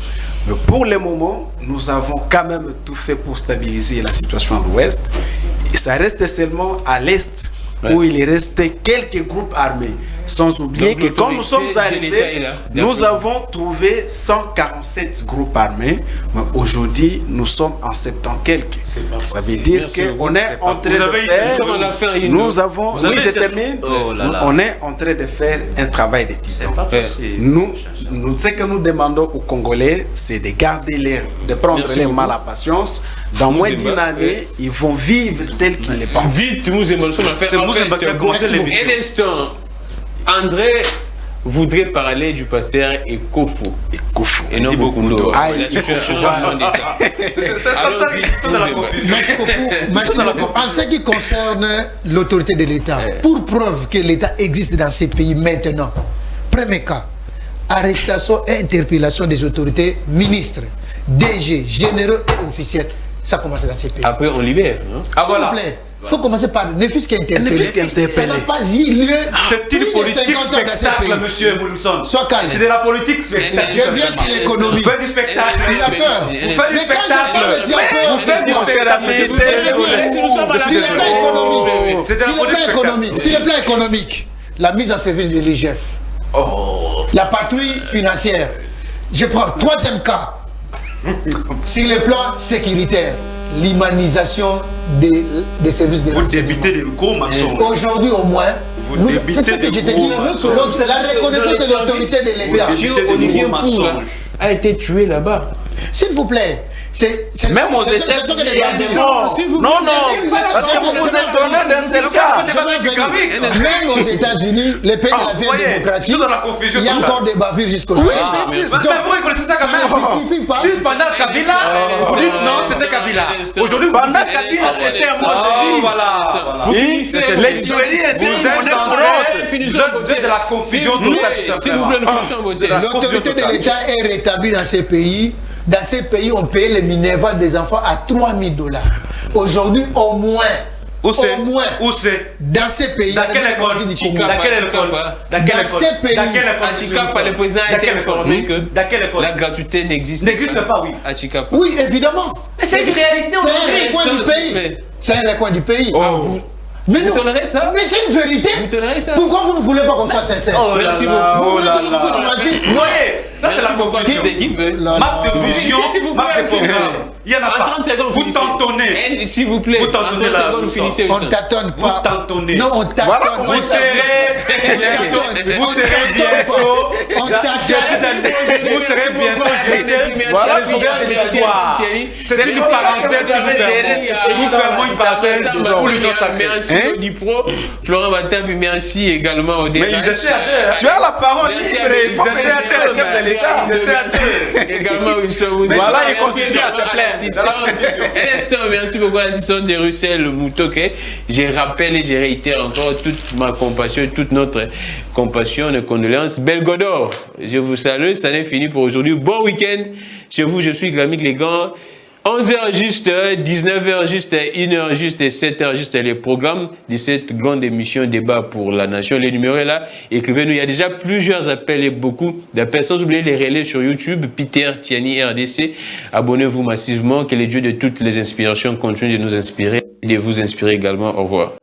Mais pour le moment, nous avons quand même tout fait pour stabiliser la situation à l'Ouest. Et ça reste seulement à l'Est où il restait quelques groupes armés. Sans oublier que quand nous sommes arrivés, nous avons trouvé 147 groupes armés. Mais aujourd'hui, nous sommes en 70 quelques. Ça veut dire qu'on est en train de faire... Nous avons... Oui, je termine. On est en train de faire un travail de titan. Ce que nous demandons aux Congolais, c'est de garder de prendre les mal à patience. Dans moins d'1 année, ils vont vivre tel qu'ils le pensent. Vite, nous aimons un instant. André voudrait parler du pasteur Ekofo. Et non Bokundo. Merci beaucoup. En ce qui concerne l'autorité de l'État, pour preuve que l'État existe dans ces pays maintenant, premier cas, arrestation et interpellation des autorités, ministres, DG, généraux et officiels. Ça commence dans ces pays. Après, on libère. S'il vous plaît. Il faut commencer par ne fût-ce qu'interpeller. Ça n'a pas lieu. C'est une politique spectacle, monsieur Moulousson. Sois calme. C'est de la politique spectacle. Je viens sur l'économie. Vous faites du spectacle. Il a peur. Vous faites du spectacle. Vous faites du spectacle. Sur le plan économique. la mise en service de l'IGF. La patrouille financière. Je prends troisième cas. Sur le plan sécuritaire, l'humanisation des services de renseignement. Vous débitez des gros mensonges. Aujourd'hui au moins, c'est ce que je te dis. La reconnaissance de l'autorité de l'État. Olivier Poul a été tué là-bas. S'il vous plaît. Même aux États-Unis, il y a des morts. Non, parce que vous vous étonnez d'un seul cas. Même aux États-Unis, les pays de la vieille démocratie, il y a encore des bavures jusqu'au jour. Oui, c'est juste. Mais vous reconnaissez ça quand même. Si pendant Kabila, vous dites non, c'était Kabila. Aujourd'hui, pendant Kabila, c'était un mode de vie. Voilà. Les tueries étaient une courante. Vous êtes de la confusion totale. L'autorité de l'État est rétablie dans ces pays. Dans ces pays, on payait les Minerva des enfants à 3 000 $. Aujourd'hui, au moins. Où c'est? Où c'est? Dans ces pays. Dans quelle école? Dans quelle école? Dans ces pays. À Chikapa, le président a été informé que la gratuité n'existe pas, oui. À Chikapa. Oui, évidemment. C'est une réalité. C'est un recoin du pays. C'est un recoin du pays. Mais vous tolérez ça? Mais c'est une vérité. Vous tolérez ça? Pourquoi vous ne voulez pas qu'on soit sincère? Merci beaucoup. Oh là là. Ça c'est la confusion. Marque de vision, marque de programme. Il y en a pas. Vous tentonnez. S'il vous plaît. Vous tentonnez là. On ne tâtonne pas. Vous tentonnez. Non, on tâtonne. Vous serez bientôt. Vous serez bientôt jeté. Voilà les horaires de l'histoire. C'est une parenthèse que nous fermons une parenthèse pour l'Union sacrée. Merci au Dipro, Florent Batambi, merci également au Mais ils étaient à deux. Tu as la parole libre. Ils étaient à deux, le chef de l'État. Ils étaient à deux. Également, voilà, il continue à se plaindre. Un instant, merci beaucoup à l'assistant de Russell Moutoke. Je rappelle et je réitère encore toute ma compassion, toute notre compassion et condoléances. Belgodor, je vous salue, ça n'est fini pour aujourd'hui. Bon week-end chez vous, je suis Glamic Légan. 11h juste, 19h juste, 1h juste et 7h juste, les programmes de cette grande émission débat pour la nation. Les numéros là, écrivez-nous. Il y a déjà plusieurs appels et beaucoup d'appels. Sans oublier les relais sur YouTube, Peter Tiani RDC. Abonnez-vous massivement. Que les dieux de toutes les inspirations continuent de nous inspirer et de vous inspirer également. Au revoir.